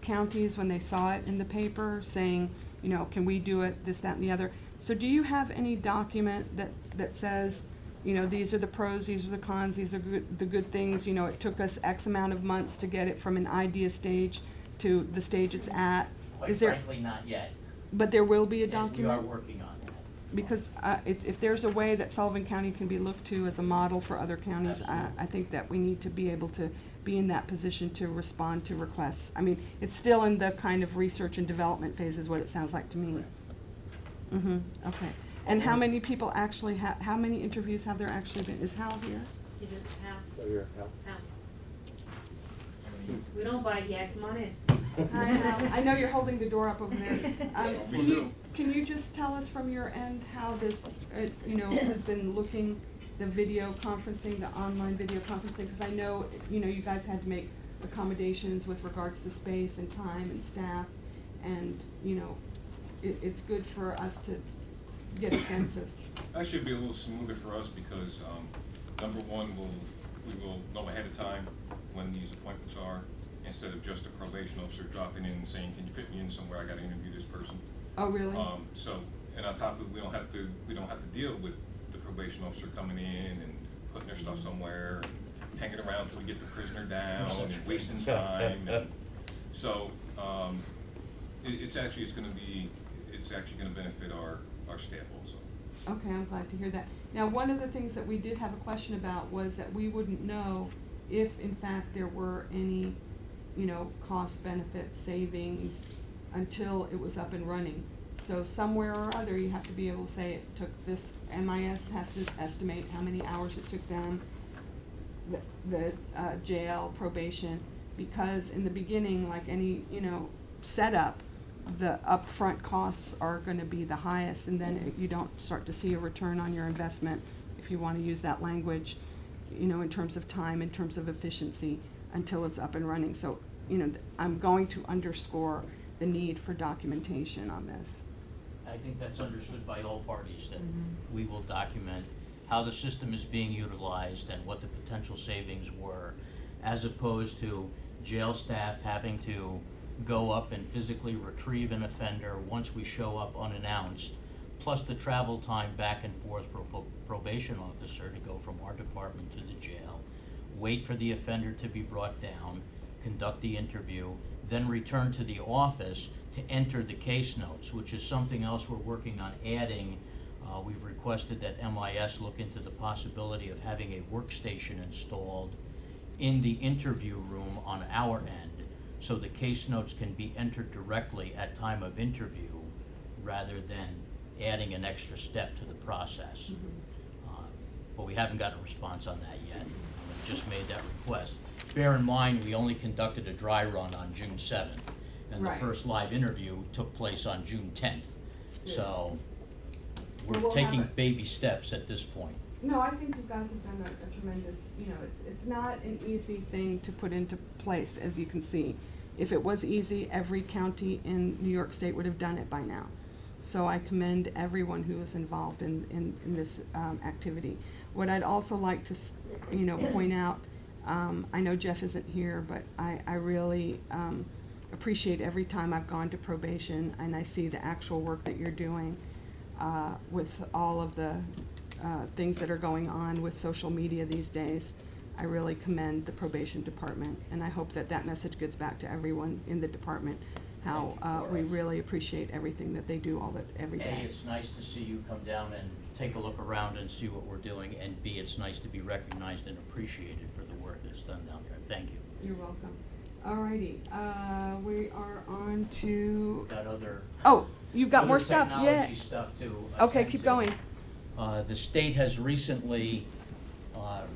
counties when they saw it in the paper saying, you know, can we do it, this, that, and the other. So do you have any document that says, you know, these are the pros, these are the cons, these are the good things, you know, it took us X amount of months to get it from an idea stage to the stage it's at? Quite frankly, not yet. But there will be a And document? we are working on that. Because if there's a way that Sullivan County can be looked to as a model for other counties, I think that we need to be able to be in that position to respond to requests. I mean, it's still in the kind of research and development phase is what it sounds like to me. Mm-hmm, okay. And how many people actually how many interviews have there actually been? Is Hal here? Is it Hal? Oh, here, Hal. Hal. We don't bite yet, come on in. I know you're holding the door up over there. Can you just tell us from your end how this, you know, has been looking, the video conferencing, the online video conferencing? Because I know, you know, you guys had to make accommodations with regards to space and time and staff. And, you know, it's good for us to get a sense of. Actually, it'll be a little smoother for us because, number one, we will know ahead of time when these appointments are, instead of just a probation officer dropping in and saying, can you fit me in somewhere, I gotta interview this person. Oh, really? So, and on top of it, we don't have to deal with the probation officer coming in and putting their stuff somewhere, and hanging around till we get the prisoner down, and wasting time, and so, it's actually gonna benefit our staff also. Okay, I'm glad to hear that. Now, one of the things that we did have a question about was that we wouldn't know if, in fact, there were any, you know, cost-benefit savings until it was up and running. So somewhere or other, you have to be able to say it took this, MIS has to estimate how many hours it took them, the jail, probation, because in the beginning, like any, you know, setup, the upfront costs are gonna be the highest, and then you don't start to see a return on your investment, if you wanna use that language, you know, in terms of time, in terms of efficiency, until it's up and running. So, you know, I'm going to underscore the need for documentation on this. I think that's understood by all parties, that we will document how the system is being utilized and what the potential savings were, as opposed to jail staff having to go up and physically retrieve an offender once we show up unannounced, plus the travel time back and forth for probation officer to go from our department to the jail, wait for the offender to be brought down, conduct the interview, then return to the office to enter the case notes, which is something else we're working on adding. We've requested that MIS look into the possibility of having a workstation installed in the interview room on our end, so the case notes can be entered directly at time of interview rather than adding an extra step to the process. But we haven't gotten a response on that yet. We've just made that request. Bear in mind, we only conducted a dry run on June 7th, and the Right. first live interview took place on June 10th. So Well, we're we'll have taking it. baby steps at this point. No, I think you guys have done a tremendous, it's not an easy thing to put into place, as you can see. If it was easy, every county in New York State would have done it by now. So I commend everyone who is involved in this activity. What I'd also like to, point out, I know Jeff isn't here, but I really appreciate every time I've gone to probation and I see the actual work that you're doing with all of the things that are going on with social media these days. I really commend the probation department, and I hope that that message gets back to everyone in the department, how we really appreciate everything that they do every A, day. it's nice to see you come down and take a look around and see what we're doing, and B, it's nice to be recognized and appreciated for the work that's done down there. Thank you. You're welcome. Alrighty, we are on to, Got other. oh, you've got other more stuff, yeah. technology stuff to Okay, attend keep to. going. The state has recently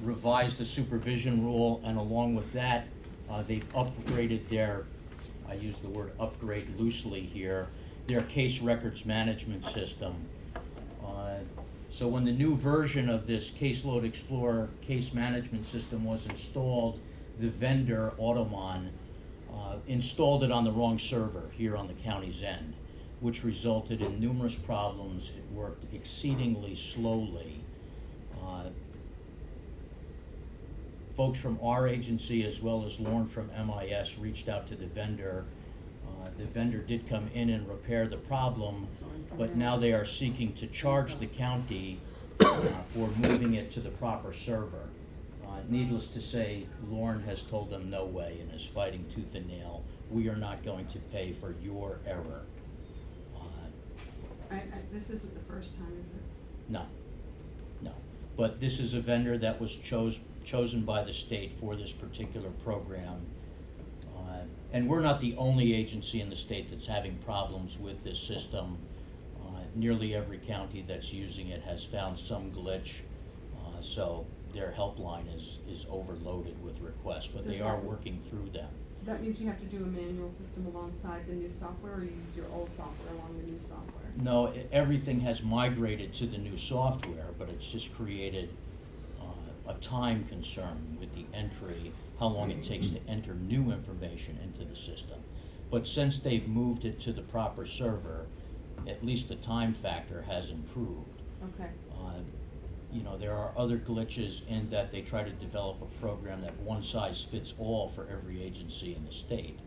revised the supervision rule, and along with that, they've upgraded their, I use the word upgrade loosely here, their case records management system. So when the new version of this Caseload Explorer case management system was installed, the vendor, Automon, installed it on the wrong server here on the county's end, which resulted in numerous problems. It worked exceedingly slowly. Folks from our agency, as well as Lauren from MIS, reached out to the vendor. The vendor did come in and repair the problem, but now they are seeking to charge the county for moving it to the proper server. Needless to say, Lauren has told them no way and is fighting tooth and nail. We are not going to pay for your error. This isn't the first time, is it? No, no. But this is a vendor that was chosen by the state for this particular program. And we're not the only agency in the state that's having problems with this system. Nearly every county that's using it has found some glitch, so their helpline is overloaded with requests, but they are working through them. That means you have to do a manual system alongside the new software, or you use your old software along the new software? No, everything has migrated to the new software, but it's just created a time concern with the entry, how long it takes to enter new information into the system. But since they've moved it to the proper server, at least the time factor has improved. Okay. There are other glitches in that they try to develop a program that one size fits all for every agency in the state.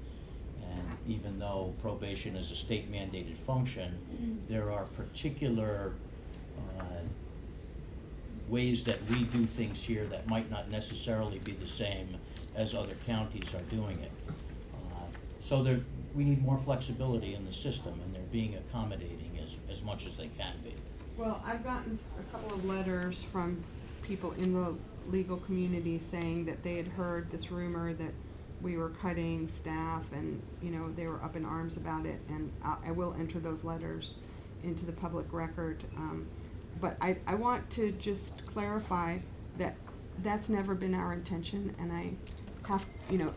And even though probation is a state mandated function, there are particular ways that we do things here that might not necessarily be the same as other counties are doing it. So we need more flexibility in the system, and they're being accommodating as much as they can be. Well, I've gotten a couple of letters from people in the legal community saying that they had heard this rumor that we were cutting staff, and, they were up in arms about it, and I will enter those letters into the public record. But I want to just clarify that that's never been our intention, and I have,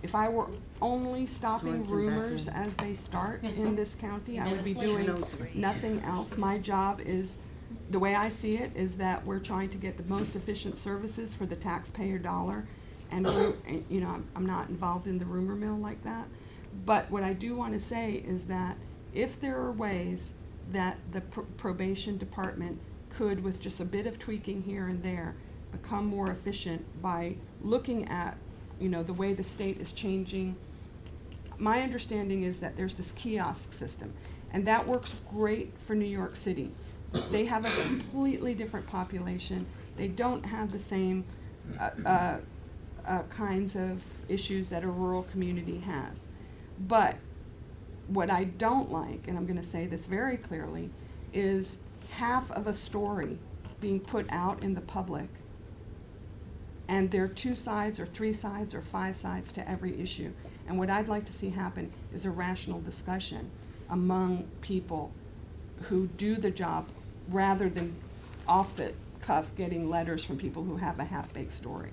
if I were only stopping rumors as they start in this county, I would be doing nothing else. My job is, the way I see it, is that we're trying to get the most efficient services for the taxpayer dollar, and I'm not involved in the rumor mill like that. But what I do want to say is that if there are ways that the probation department could, with just a bit of tweaking here and there, become more efficient by looking at, the way the state is changing. My understanding is that there's this kiosk system, and that works great for New York City. They have a completely different population. They don't have the same kinds of issues that a rural community has. But what I don't like, and I'm going to say this very clearly, is half of a story being put out in the public, and there are 2 sides or 3 sides or 5 sides to every issue. And what I'd like to see happen is a rational discussion among people who do the job, rather than off the cuff getting letters from people who have a half-baked story.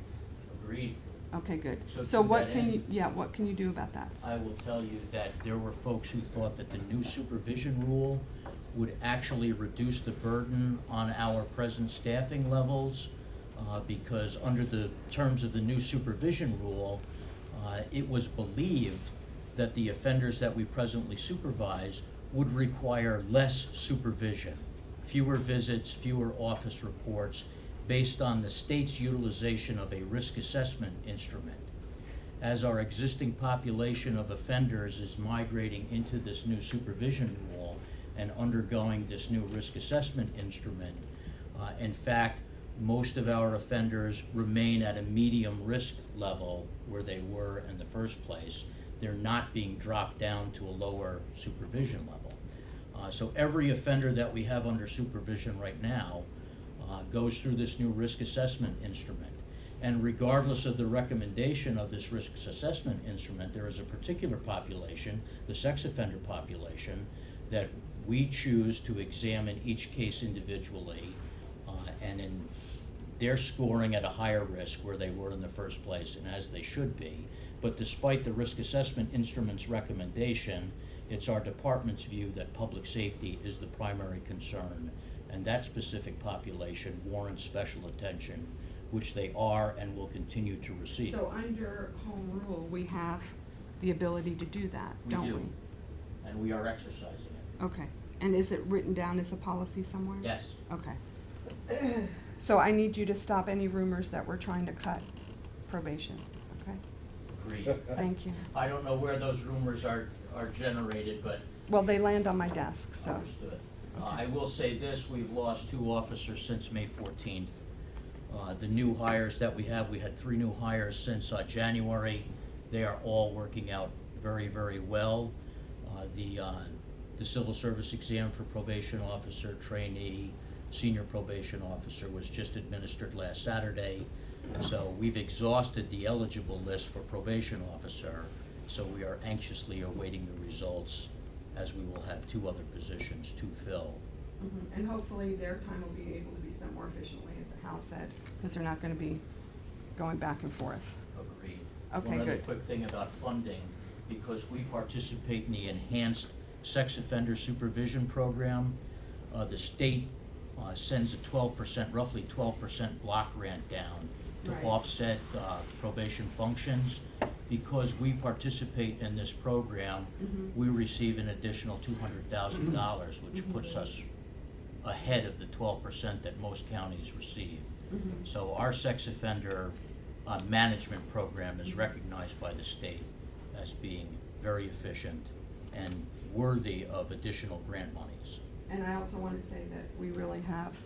Agreed. Okay, good. So So to what that can end- you, yeah, what can you do about that? I will tell you that there were folks who thought that the new supervision rule would actually reduce the burden on our present staffing levels, because under the terms of the new supervision rule, it was believed that the offenders that we presently supervise would require less supervision, fewer visits, fewer office reports, based on the state's utilization of a risk assessment instrument. As our existing population of offenders is migrating into this new supervision rule and undergoing this new risk assessment instrument, in fact, most of our offenders remain at a medium risk level where they were in the first place. They're not being dropped down to a lower supervision level. So every offender that we have under supervision right now goes through this new risk assessment instrument. And regardless of the recommendation of this risk assessment instrument, there is a particular population, the sex offender population, that we choose to examine each case individually, and they're scoring at a higher risk where they were in the first place, and as they should be. But despite the risk assessment instrument's recommendation, it's our department's view that public safety is the primary concern, and that specific population warrants special attention, which they are and will continue to receive. So under home rule, we have the ability to do that, don't we? We do, and we are exercising it. Okay, and is it written down as a policy somewhere? Yes. Okay. So I need you to stop any rumors that we're trying to cut probation, okay? Agreed. Thank you. I don't know where those rumors are generated, but Well, they land on my desk, so. understood. I will say this, we've lost 2 officers since May 14th. The new hires that we have, we had 3 new hires since January. They are all working out very, very well. The civil service exam for probation officer, trainee, senior probation officer was just administered last Saturday. So we've exhausted the eligible list for probation officer, so we are anxiously awaiting the results, as we will have 2 other positions to fill. Mhm. And hopefully their time will be able to be spent more efficiently, as Hal said, because they're not gonna be going back and forth. Agreed. Okay, One other good. quick thing about funding, because we participate in the enhanced sex offender supervision program, the state sends a 12%, roughly 12% block grant down to Right. offset probation functions. Because we participate in this program, Mhm. we receive an additional $200,000, which puts us ahead of the 12% that most counties receive. Mhm. So our sex offender management program is recognized by the state as being very efficient and worthy of additional grant monies. And I also want to say that we really have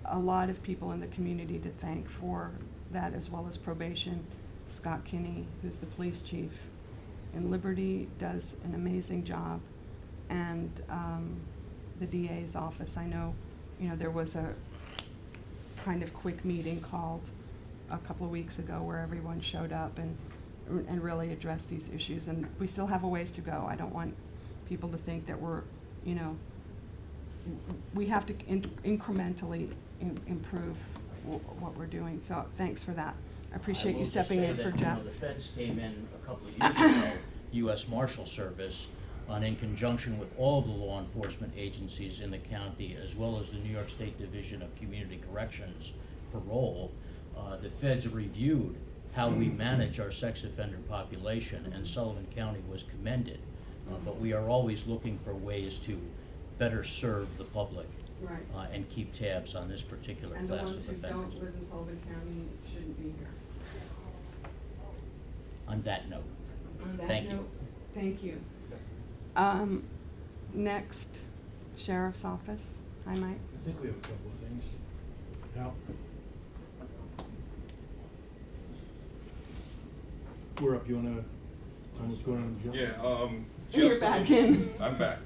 a lot of people in the community to thank for that, as well as probation. Scott Kinney, who's the police chief in Liberty, does an amazing job. And the DA's office, I know, there was a kind of quick meeting called a couple of weeks ago where everyone showed up and really addressed these issues. And we still have a ways to go. I don't want people to think that we're, we have to incrementally improve what we're doing. So thanks for that. I appreciate you stepping in for Jeff. The feds came in a couple of years ago, U.S. Marshal Service, in conjunction with all the law enforcement agencies in the county, as well as the New York State Division of Community Corrections Parole. The feds reviewed how we manage our sex offender population, and Sullivan County was commended. But we are always looking for ways to better serve the public Right. and keep tabs on this particular And the class ones of who offenders. don't live in Sullivan County shouldn't be here. On that note, On that thank you. note, thank you. Next, Sheriff's Office. Hi, Mike. I think we have a couple of things. Now, we're up, you wanna tell me what's going on in the jail? Yeah, You're jail's still back over- in. I'm back.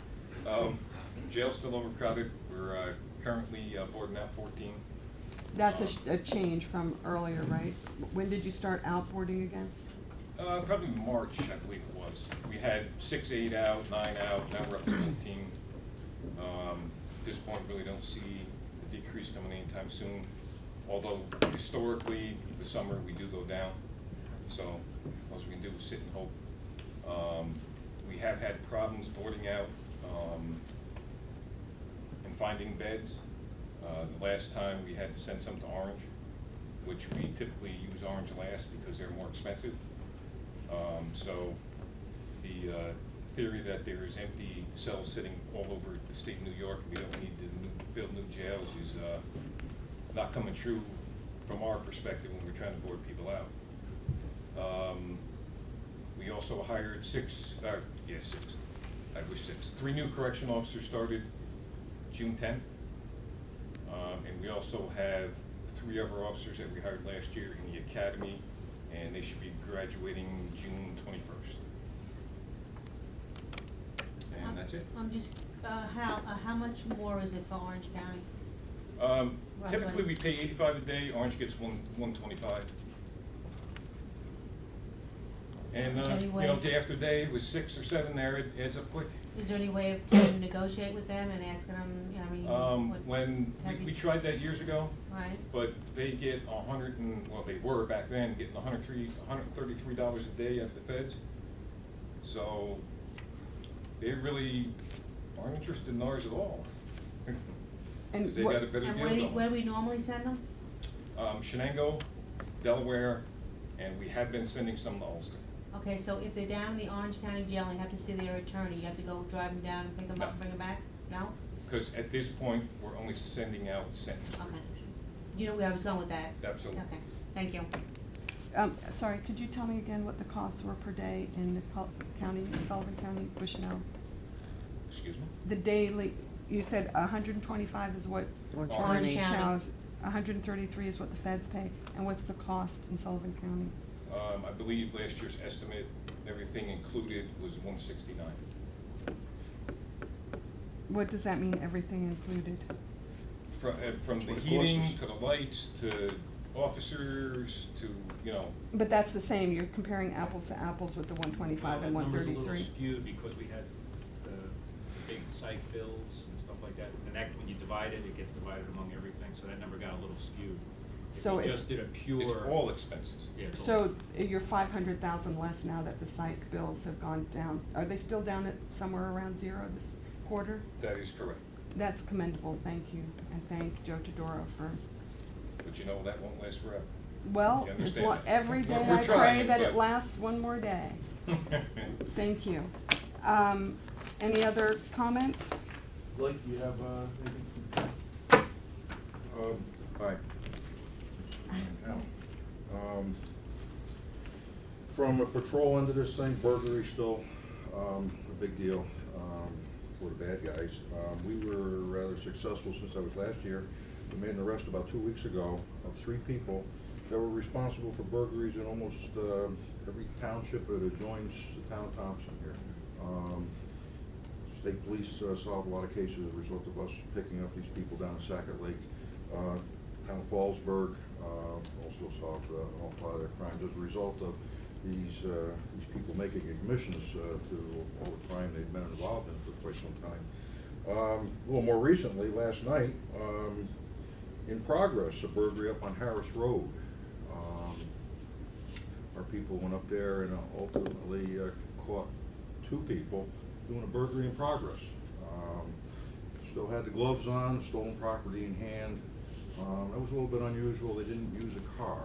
Jail's still overcrowded. We're currently boarding out 14. That's a change from earlier, right? When did you start outboarding again? Probably March, I believe it was. We had 6, 8 out, 9 out, now we're up to 14. At this point, really don't see a decrease coming anytime soon. Although historically, the summer, we do go down. So all we can do is sit and hope. We have had problems boarding out and finding beds. The last time we had to send some to Orange, which we typically use Orange last because they're more expensive. So the theory that there is empty cells sitting all over the state of New York, we don't need to build new jails, is not coming true from our perspective when we're trying to board people out. We also hired 6, I wish 6. 3 new correction officers started June 10th. And we also have 3 other officers that we hired last year in the academy, and they should be graduating June 21st. And that's it. I'm just, how much more is it for Orange County? Typically, we pay $85 a day. Orange gets $125. And Is there any way- day after day with 6 or 7 there, it adds up quick. Is there any way of trying to negotiate with them and asking them, you know, I mean, what? When have you- we tried that years ago, Right, but they get they were back then getting $133 a day out of the feds. So they really aren't interested in ours at all. And Because they what- got a better and deal where going. do we normally send them? Shenango, Delaware, and we have been sending some to Ulster. Okay, so if they're down in the Orange County Jail and you have to see their attorney, you have to go drive them down and pick them up and bring them back? No? Because at this point, we're only sending out sentenced Okay. prisoners. You know where I was going with that? Absolutely. Okay, thank you. Sorry, could you tell me again what the costs were per day in the county, Sullivan County, Bushnell? Excuse me? The daily, you said 125 is what Orange Orange County. County, 133 is what the feds pay, and what's the cost in Sullivan County? I believe last year's estimate, everything included, was $169. What does that mean, everything included? From That's the what it heating, costs us. to the lights, to officers, to, But that's the same, you're comparing apples to apples with the 125 and That number's a 133? little skewed because we had the big site bills and stuff like that. And that, when you divide it, it gets divided among everything, so that number got a little skewed. So If you it's- just did a pure. it's all expenses. Yeah, it's all. So you're 500,000 less now that the psych bills have gone down. Are they still down at somewhere around 0 this quarter? That is correct. That's commendable, thank you, and thank Joe Todoro for, But that won't last forever. well, You as understand long, that? every day We're I pray trying, that it but- lasts one more day. Thank you. Any other comments? Blake, you have, anything? Hi. From a patrol end of this thing, burglary still, a big deal, for the bad guys. We were rather successful since I was last year. We made an arrest about 2 weeks ago of 3 people that were responsible for burglaries in almost, every township that adjoins the town of Thompson here. State police solved a lot of cases as a result of us picking up these people down in Sackett Lake. Town of Fallsburg also solved an awful lot of their crimes as a result of these people making admissions to all the crime they've been involved in for quite some time. A little more recently, last night, in progress, a burglary up on Harris Road. Our people went up there and ultimately caught 2 people doing a burglary in progress. Still had the gloves on, stolen property in hand. That was a little bit unusual. They didn't use a car.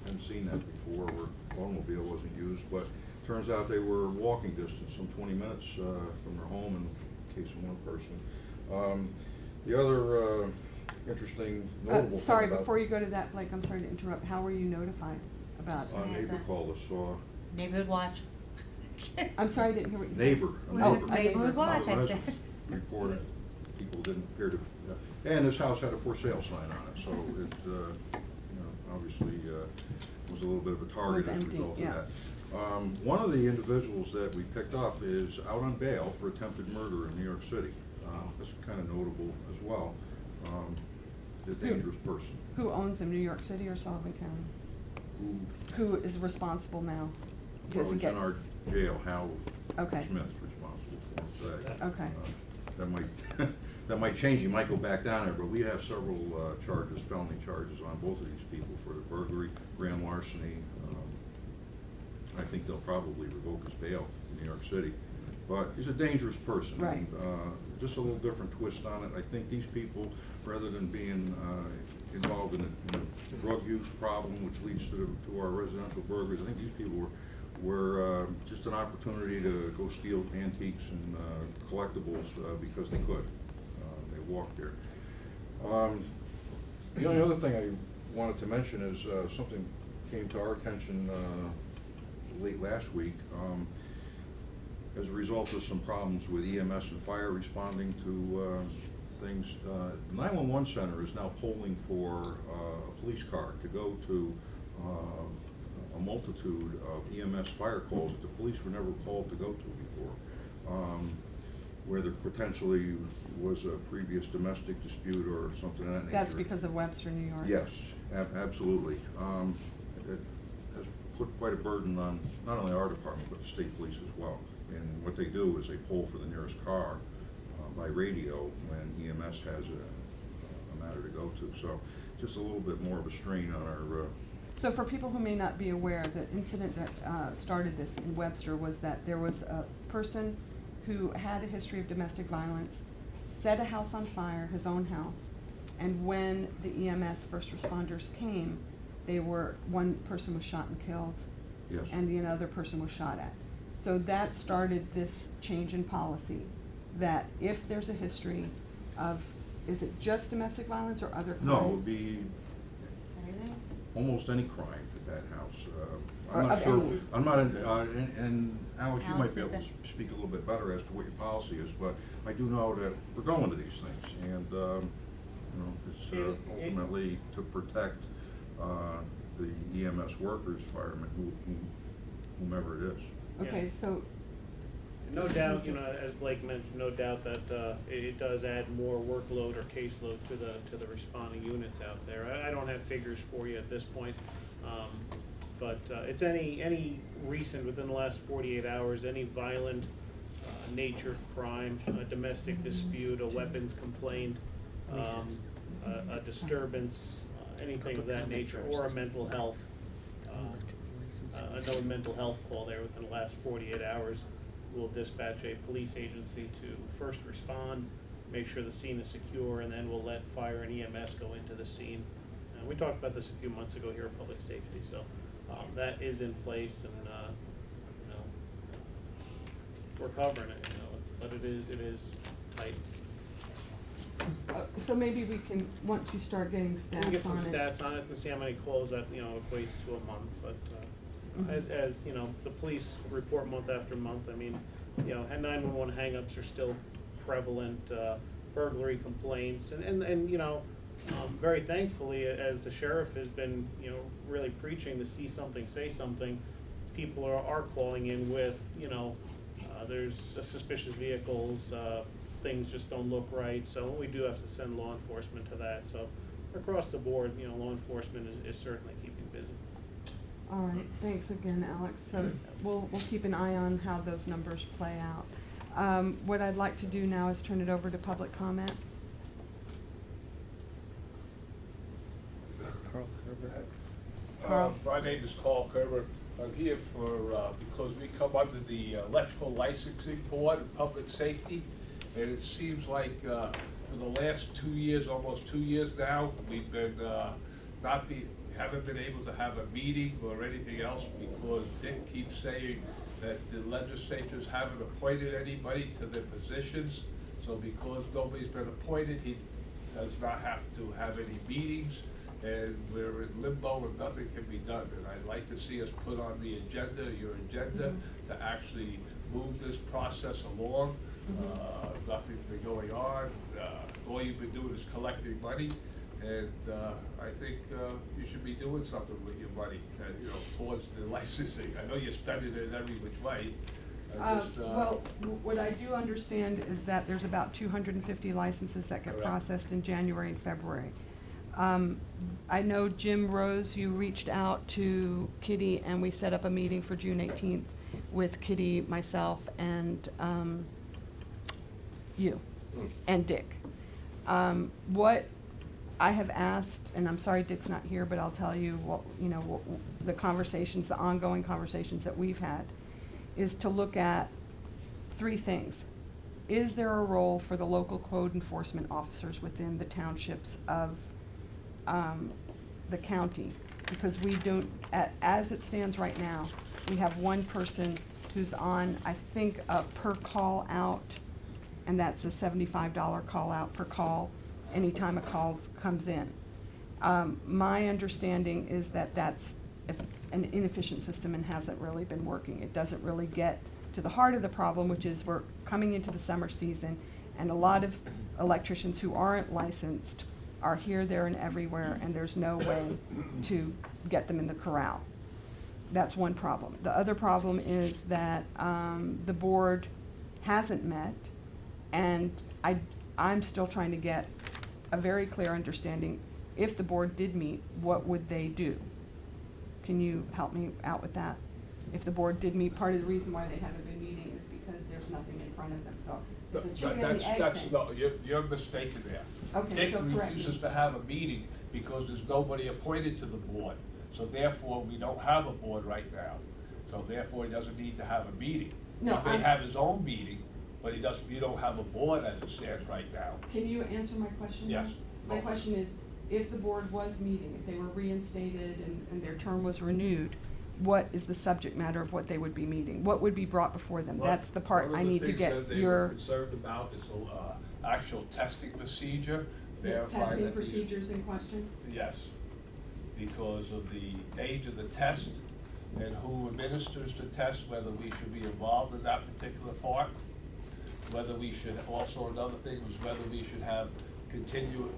Hadn't seen that before, where automobile wasn't used, but turns out they were walking distance, some 20 minutes from their home in the case of one person. The other interesting, notable thing Sorry, about- before you go to that, Blake, I'm sorry to interrupt. How were you notified about it? A neighbor called us, saw. Neighborhood watch. I'm sorry, I didn't hear what you said. Neighbor. Oh, neighbor. a neighbor. Watch, I Residents said. Reported, people didn't appear to, and this house had a for sale sign on it, so it, obviously, was a little bit of a target Was as a empty, result of yeah. that. One of the individuals that we picked up is out on bail for attempted murder in New York City. That's kind of notable as well. A dangerous person. Who owns him, New York City or Sullivan County? Who is responsible now? Does Well, he he's get? in our jail, Hal Okay. Smith's responsible for him today. Okay. That might, that might change, he might go back down there, but we have several charges, felony charges on both of these people for the burglary, grand larceny. I think they'll probably revoke his bail in New York City. But he's a dangerous person. Right. And, just a little different twist on it. I think these people, rather than being involved in a drug use problem, which leads to our residential burglaries, I think these people were just an opportunity to go steal antiques and collectibles because they could. They walked there. The only other thing I wanted to mention is something came to our attention late last week. As a result of some problems with EMS and fire responding to things, the 911 center is now polling for a police car to go to a multitude of EMS fire calls that the police were never called to go to before, where there potentially was a previous domestic dispute or something of that nature. That's because of Webster, New York? Yes, absolutely. It has put quite a burden on not only our department, but the state police as well. And what they do is they poll for the nearest car by radio when EMS has a matter to go to. So just a little bit more of a strain on our... So for people who may not be aware, the incident that started this in Webster was that there was a person who had a history of domestic violence, set a house on fire, his own house, and when the EMS first responders came, one person was shot and killed, Yes. and the other person was shot at. So that started this change in policy, that if there's a history of, is it just domestic violence or other crimes? No, it would be Anything? almost any crime at that house. Or I'm not of sure, any. I'm not, and Alex, you might Alex, be is able to that- speak a little bit better as to what your policy is, but I do know that we're going to these things, and, it's ultimately to protect the EMS workers, firemen, whomever it is. Okay, so, No doubt, as Blake mentioned, no doubt that it does add more workload or caseload to the responding units out there. I don't have figures for you at this point, but it's any recent, within the last 48 hours, any violent nature crime, a domestic dispute, a weapons complaint, a disturbance, anything of that nature, or a mental health, a known mental health call there within the last 48 hours. We'll dispatch a police agency to first respond, make sure the scene is secure, and then we'll let fire and EMS go into the scene. We talked about this a few months ago here at Public Safety, so that is in place, and we're covering it, but it is tight. so maybe we can, once you start getting We can get stats some on it. stats on it and see how many calls that, equates to a month, but, as the police report month after month, I mean, and 911 hangups are still prevalent, burglary complaints, and very thankfully, as the sheriff has been, really preaching the see something, say something, people are calling in with, there's suspicious vehicles, things just don't look right, so we do have to send law enforcement to that, so across the board, law enforcement is certainly keeping busy. All right, thanks again, Alex. So we'll keep an eye on how those numbers play out. What I'd like to do now is turn it over to public comment. Carl. My name is Carl Kerber. I'm here because we come under the Electrical Licensing Board of Public Safety, and it seems like for the last 2 years, almost 2 years now, we've been haven't been able to have a meeting or anything else because Dick keeps saying that the legislatures haven't appointed anybody to their positions. So because nobody's been appointed, he does not have to have any meetings, and we're in limbo and nothing can be done. And I'd like to see us put on the agenda, your agenda, to actually move this process along. Nothing's been going on. All you've been doing is collecting money, and I think you should be doing something with your money, towards the licensing. I know you're spending it every which way. Well, what I do understand is that there's about 250 licenses that get Correct. processed in January and February. I know Jim Rose, you reached out to Kitty, and we set up a meeting for June 18th with Kitty, myself, and you, and Dick. What I have asked, and I'm sorry Dick's not here, but I'll tell you what, the conversations, the ongoing conversations that we've had, is to look at three things. Is there a role for the local code enforcement officers within the townships of the county? Because we don't, as it stands right now, we have one person who's on, I think, a per call out, and that's a $75 call out per call anytime a call comes in. My understanding is that that's an inefficient system and hasn't really been working. It doesn't really get to the heart of the problem, which is we're coming into the summer season, and a lot of electricians who aren't licensed are here, there, and everywhere, and there's no way to get them in the corral. That's one problem. The other problem is that the board hasn't met, and I'm still trying to get a very clear understanding. If the board did meet, what would they do? Can you help me out with that? If the board did meet, part of the reason why they haven't been meeting is because there's nothing in front of them, so it's a chicken and the egg thing. No, you're mistaken there. Okay, Dick so correct me. refuses to have a meeting because there's nobody appointed to the board. So therefore, we don't have a board right now. So therefore, he doesn't need to have a meeting. No, He may have his own meeting, but you don't have a board as it stands right now. Can you answer my question? Yes. My question is, if the board was meeting, if they were reinstated and their term was renewed, what is the subject matter of what they would be meeting? What would be brought before them? That's the part I need to get One of the things that they were concerned about is the actual testing procedure. the verify testing that these- procedures in question. Yes, because of the age of the test and who administers the test, whether we should be involved in that particular part. Whether we should, also another thing was whether we should have continued,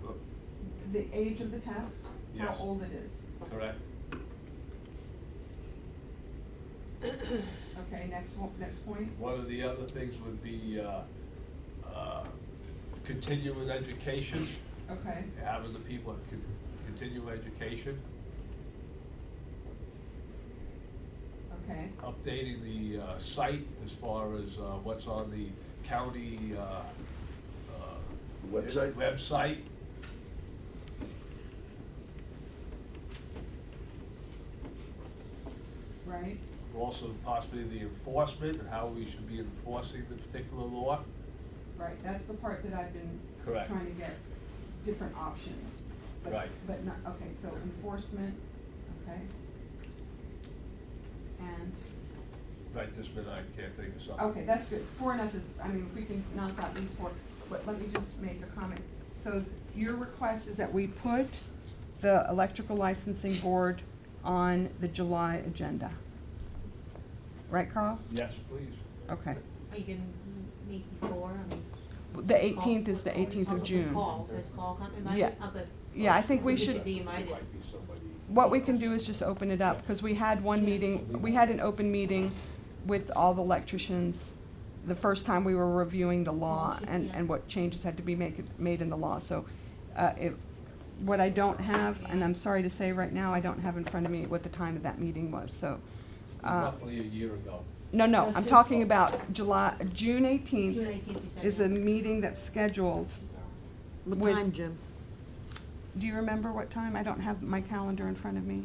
The age of the test, how Yes. old it is. correct? Okay, next point. One of the other things would be continuing education, Okay, having the people continue education, okay, updating the site as far as what's on the county Website? right. Also possibly the enforcement and how we should be enforcing the particular law. Right, that's the part that I've been Correct. trying to get different options. But- Right. But not, okay, so enforcement, okay. And, Right this minute, I can't think of something. okay, that's good. 4 enough is, I mean, if we can knock out these 4, but let me just make a comment. So your request is that we put the electrical licensing board on the July agenda. Right, Carl? Yes, please. Okay. Or you can meet before, I mean. The 18th is the 18th of June. Paul, does Paul come invited? Yeah. Oh, good. Yeah, I think we should, be invited. what we can do is just open it up, because we had one meeting, we had an open meeting with all the electricians the first time we were reviewing the law and what changes had to be made in the law. So what I don't have, and I'm sorry to say right now, I don't have in front of me what the time of that meeting was, so. Roughly a year ago. No, I'm talking about June 18th June 18th, you said. is a meeting that's scheduled. What with- time, Jim? Do you remember what time? I don't have my calendar in front of me.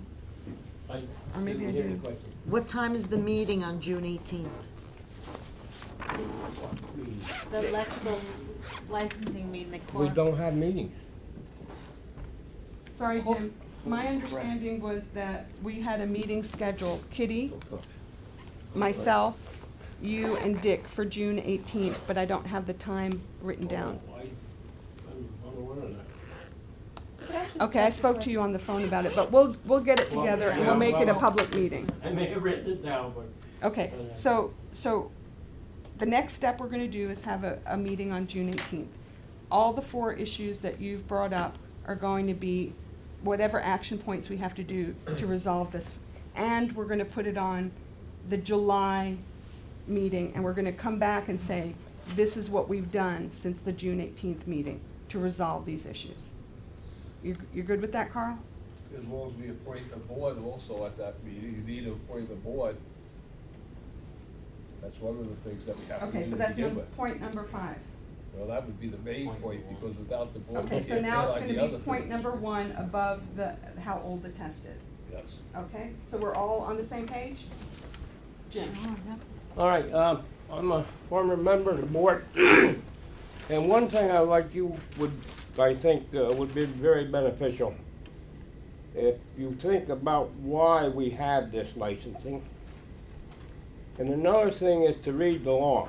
Or maybe I do. What time is the meeting on June 18th? The electrical licensing meeting, the We don't have meetings. Sorry, Jim. My understanding was that we had a meeting scheduled, Kitty, myself, you, and Dick, for June 18th, but I don't have the time written down. Okay, I spoke to you on the phone about it, but we'll get it together and we'll make it a public meeting. I may have written it down, but. Okay, so the next step we're gonna do is have a meeting on June 18th. All the 4 issues that you've brought up are going to be whatever action points we have to do to resolve this. And we're gonna put it on the July meeting, and we're gonna come back and say, this is what we've done since the June 18th meeting to resolve these issues. You're good with that, Carl? As long as we appoint a board also at that meeting, you need to appoint a board. That's one of the things that we have to Okay, do so to that's begin with. point number 5. Well, that would be the main point, because without the board, we Okay, so can't now tell it's like the gonna other be point things. number 1 above how old the test is. Yes. Okay, so we're all on the same page? Jim? All right, I'm a former member of the board, and one thing I like you would, I think, would be very beneficial. If you think about why we have this licensing, and another thing is to read the law.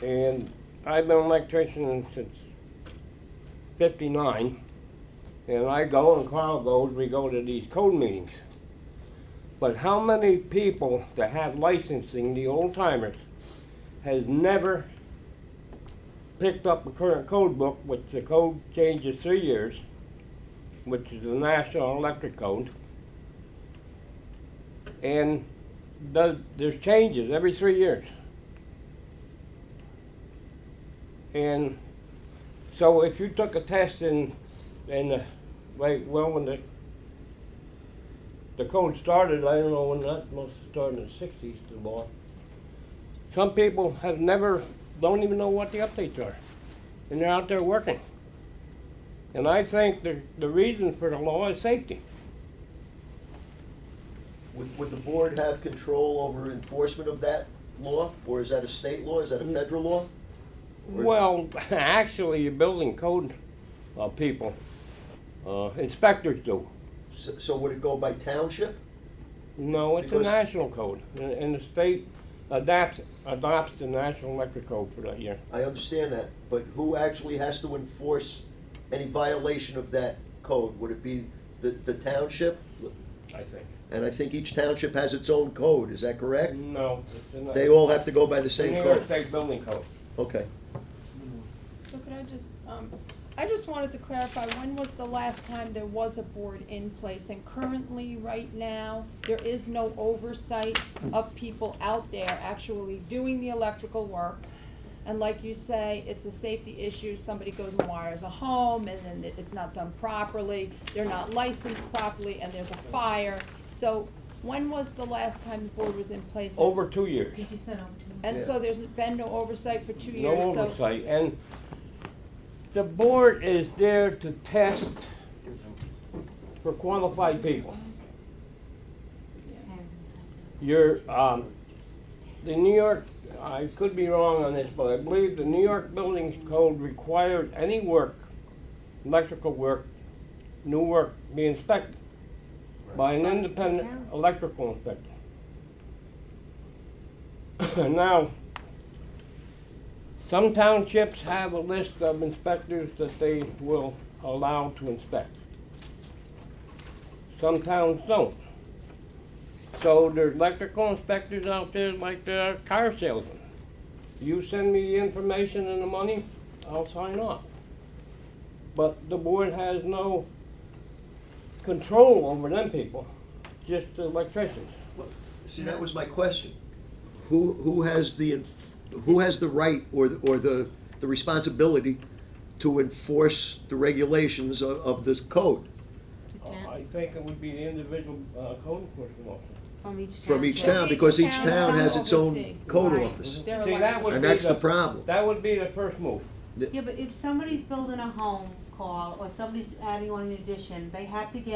And I've been an electrician since '59, and I go and Carl goes, we go to these code meetings. But how many people that have licensing, the old timers, has never picked up a current code book, which the code changes 3 years, which is the National Electric Code, and there's changes every 3 years. And so if you took a test in the, when the code started, I don't know when that must have started in the 60s, the law. Some people don't even know what the updates are, and they're out there working. And I think the reason for the law is safety. Would the board have control over enforcement of that law, or is that a state law, is that a federal law? Or- Well, actually, your building code people, inspectors do. So would it go by township? No, it's Because- a national code, and the state adopts the National Electric Code for that year. I understand that, but who actually has to enforce any violation of that code? Would it be the township? I think. And I think each township has its own code, is that correct? No. It's in They all have to go by the same New York code? State Building Code. Okay. So could I just wanted to clarify, when was the last time there was a board in place? And currently, right now, there is no oversight of people out there actually doing the electrical work. And like you say, it's a safety issue, somebody goes and wires a home, and then it's not done properly, they're not licensed properly, and there's a fire. So when was the last time the board was in place? Over 2 years. Did you said over 2 years? And so there's been no oversight for 2 No years, so. oversight, and the board is there to test for qualified people. The New York, I could be wrong on this, but I believe the New York Building Code required any work, electrical work, new work, be inspected by an independent electrical inspector. Now, some townships have a list of inspectors that they will allow to inspect. Some towns don't. So there's electrical inspectors out there like there are car salesmen. You send me the information and the money, I'll sign off. But the board has no control over them people, just the electricians. See, that was my question. Who has the right or the responsibility to enforce the regulations of this code? I think it would be the individual code enforcement officer. From each town, because each town has its own code Right. office. See, that would And be that's the problem. That would be the first move. Yeah, but if somebody's building a home, Carl, or somebody's adding on an addition, the town is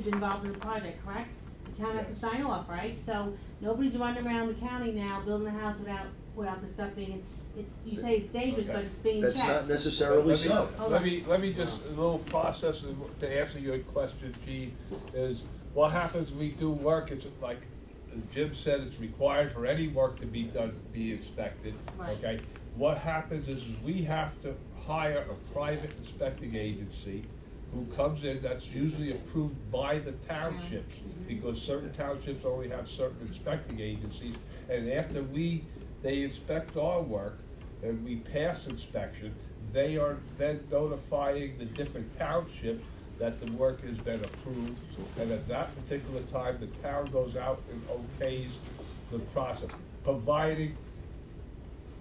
involved in the project, correct? The town has to sign off, right? So nobody's running around the county now building a house without the stuff being, you say it's dangerous, but it's being checked. That's not necessarily so. Let me just, a little process to answer your question, Gene, is what happens when we do work, it's like Jim said, it's required for any work to be done, to be inspected, Right. okay? what happens is we have to hire a private inspecting agency who comes in, that's usually approved by the townships, because certain townships only have certain inspecting agencies, and after they inspect our work, and we pass inspection, they are then notifying the different townships that the work has been approved, and at that particular time, the town goes out and okays the process, providing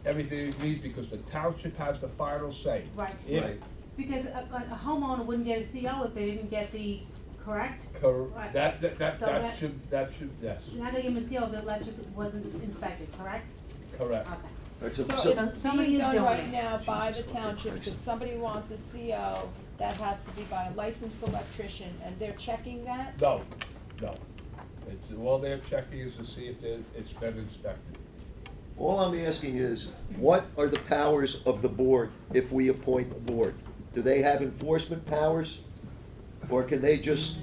everything it needs, because the township has the final say. Right. If Right. Because a homeowner wouldn't get a CO if they didn't get the, correct? Right. That So that- should, yes, You're not gonna give them a CO if the electric wasn't inspected, correct? correct. Okay. Right, so- So so- it's somebody being is done doing right it. now by the townships. If somebody wants a CO, that has to be by a licensed electrician, and they're checking that? No, no. It's, all they're checking is to see if it's been inspected. All I'm asking is, what are the powers of the board if we appoint a board? Do they have enforcement powers? Or can they just,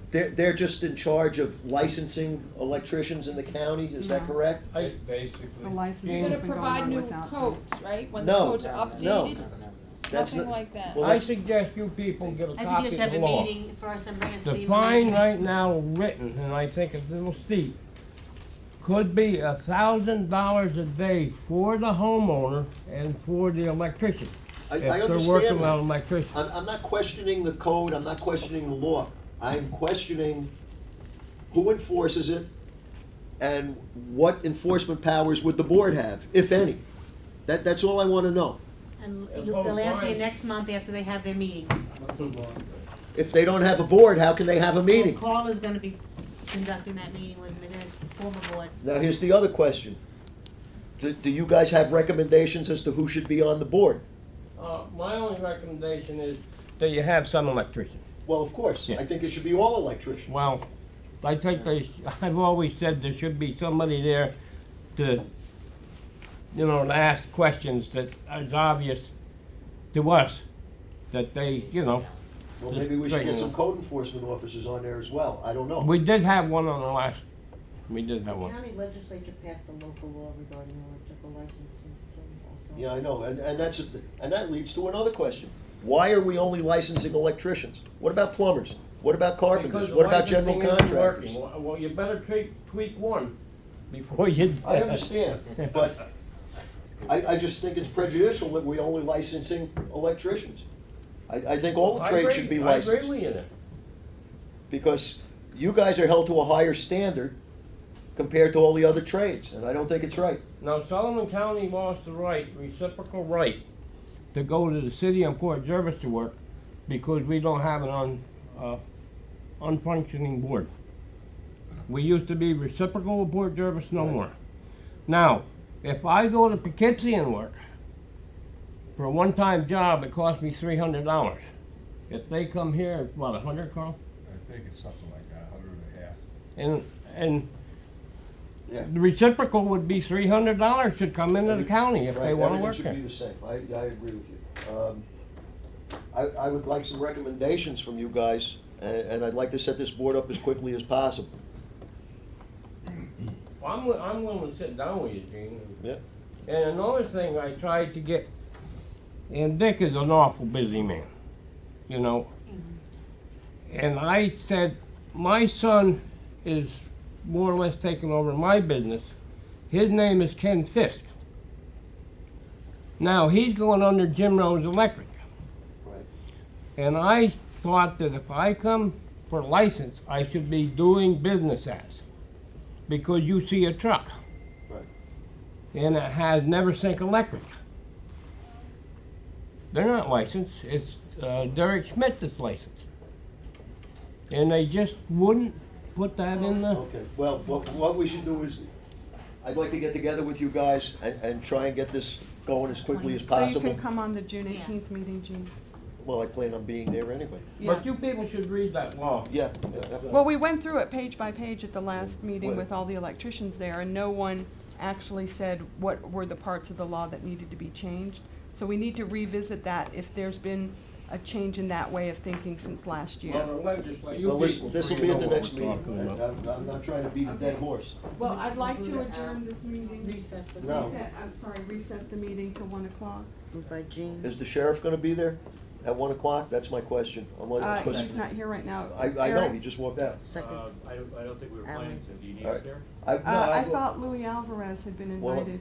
they're just in charge of licensing electricians in the county, is that No. correct? Basically. The licensing You're has gonna been going provide on new without. codes, right? When the No, codes are no. updated? That's Nothing not- like that? well, I that's- suggest you people get a I copy suggest of you have the a law. meeting first and bring us the The information. fine right now written, and I think it's a little steep, could be $1,000 a day for the homeowner and for the electrician. I If they're understand working that. on electricity. I'm not questioning the code, I'm not questioning the law. I'm questioning who enforces it and what enforcement powers would the board have, if any? That's all I want to know. And And they'll answer you fine. next month after they have their meeting. If they don't have a board, how can they have a meeting? Carl is gonna be conducting that meeting with the former board. Now, here's the other question. Do you guys have recommendations as to who should be on the board? My only recommendation is that you have some electrician. Well, of course, Yeah. I think it should be all electricians. Well, I think I've always said there should be somebody there to, to ask questions that is obvious to us, that they, Well, maybe we should straighten get some it. code enforcement officers on there as well, I don't know. We did have one on the last, we did have The one. county legislature passed a local law regarding electrical licensing, so also. Yeah, I know, and that leads to another question. Why are we only licensing electricians? What about plumbers? What about carpenters? Because the What about general licensing isn't contractors? working. Well, you better tweak one before you. I understand, but I just think it's prejudicial that we're only licensing electricians. I think all the trades should be licensed. I agree with you there. Because you guys are held to a higher standard compared to all the other trades, and I don't think it's right. Now, Sullivan County lost the right, reciprocal right, to go to the city and Port Jervis to work because we don't have an unfunctioning board. We used to be reciprocal with Port Jervis, no more. Now, if I go to Poughkeepsie and work, for a one-time job, it costs me $300. If they come here, what, 100, Carl? I think it's something like that, 150. And Yeah. the reciprocal would be $300 should come into the county if they Right, wanna work everything there. should be the same, I agree with you. I would like some recommendations from you guys, and I'd like to set this board up as quickly as possible. Well, I'm willing to sit down with you, Gene. Yeah. And another thing I tried to get, and Dick is an awful busy man, and I said, my son is more or less taking over my business. His name is Ken Fisk. Now, he's going under Jim Rose Electric. Right. And I thought that if I come for license, I should be doing business as. Because you see a truck. Right. And it has never sink electric. They're not licensed, it's Derek Schmidt that's licensed. And they just wouldn't put that in the, Okay, well, what we should do is, I'd like to get together with you guys and try and get this going as quickly as So you possible. can come on the June 18th meeting, Jean. Well, I plan on being there anyway. but you people should read that law. Yeah. Well, we went through it page by page at the last meeting Well- with all the electricians there, and no one actually said what were the parts of the law that needed to be changed. So we need to revisit that if there's been a change in that way of thinking since last year. Well, the legislature. Well, this will be at the next know meeting. what we're talking I'm not trying to beat a dead horse. Well, I'd like to adjourn this meeting. Recess this No. meeting. I'm sorry, recess the meeting till 1 o'clock. Moved by Jean. Is the sheriff gonna be there at 1 o'clock? That's my question. Unless- 'cause He's not here right now. I know, Eric? he just walked out. Second. I don't think we were Alan. planning to, do you need All us right. there? No, I thought Louis Alvarez had been Well, invited.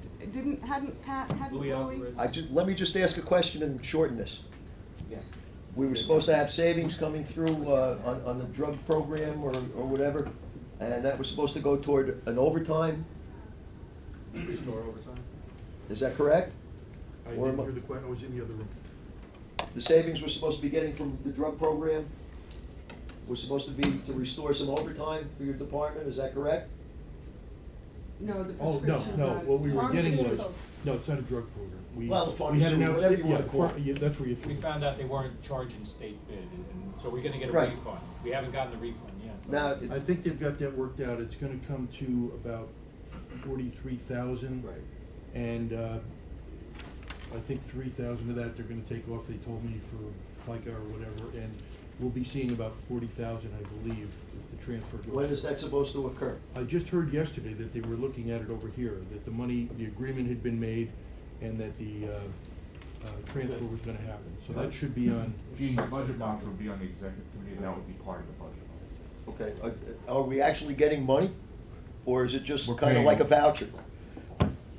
Hadn't Pat, hadn't Louis Louis? Alvarez. let me just ask a question and shorten this. Yeah. We were supposed to have savings coming through, on the drug program or whatever, and that was supposed to go toward an overtime, Restore overtime? is that correct? I Or am didn't I- hear the question, I was in the other room. The savings we're supposed to be getting from the drug program was supposed to be to restore some overtime for your department, is that correct? No, the Oh, prescription no, drugs. what we were getting was, Pharmaceuticals. no, it's not a drug program. Well, the We had an pharmaceutical, whatever you wanna yeah, call it. yeah, that's where you We threw. found out they weren't charging state bid, and so we're gonna get a Right. refund. We haven't gotten the refund yet. Now, I think they've got that worked out, it's gonna come to about 43,000. Right. And, I think 3,000 of that they're gonna take off, they told me, for FICA or whatever, and we'll be seeing about 40,000, I believe, if the transfer goes. when is that supposed to occur? I just heard yesterday that they were looking at it over here, that the money, the agreement had been made, and that the, transfer was gonna happen, so that should be on. Gene, the budget docs would be on the executive committee, and that would be part of the budget. Okay, are we actually getting money, or is it just We're kinda paying- like a voucher?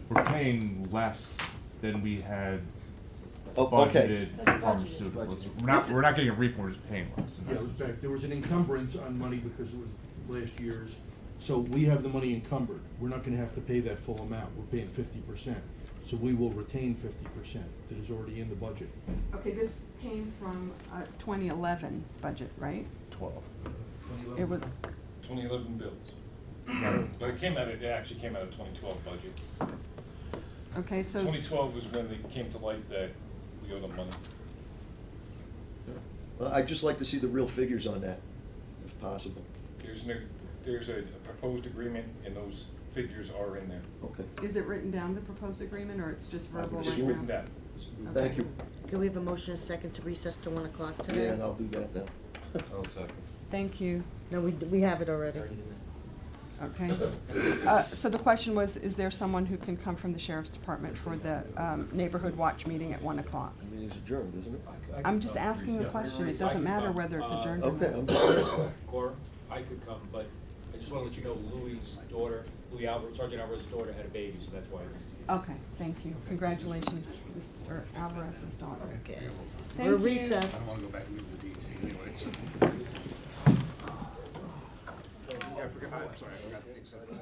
We're paying less than we had Oh, okay. budgeted That's for budgeted. pharmaceuticals. We're not getting a refund, we're just paying less. and Yeah, that's- in fact, there was an encumbrance on money because it was last year's, so we have the money encumbered. We're not gonna have to pay that full amount, we're paying 50%. So we will retain 50% that is already in the budget. Okay, this came from 2011 budget, right? 12. It was, 2011 bills. But it actually came out of 2012 budget. okay, so. 2012 was when it came to light that we owe them money. I'd just like to see the real figures on that, if possible. There's a proposed agreement, and those figures are in there. Okay, Is it written down, the proposed agreement, or it's just verbal right now? It's written down. thank you. Can we have a motion, a second, to recess to 1 o'clock today? Yeah, and I'll do that now. Thank you. No, we have it already. Okay. So the question was, is there someone who can come from the sheriff's department for the neighborhood watch meeting at 1 o'clock? I mean, it's adjourned, isn't it? I'm just asking a question. It doesn't matter whether it's adjourned or Okay, not. I'm just asking. Cora, I could come, but I just wanna let you know Louis' daughter, Sergeant Alvarez's daughter had a baby, so that's why I was here. Okay, thank you. Congratulations, Mr. Alvarez's daughter. Okay. Thank We're you. I recessed. don't wanna go back and meet with the DEC anyways. Yeah, I forgot, I'm sorry, I forgot to take something.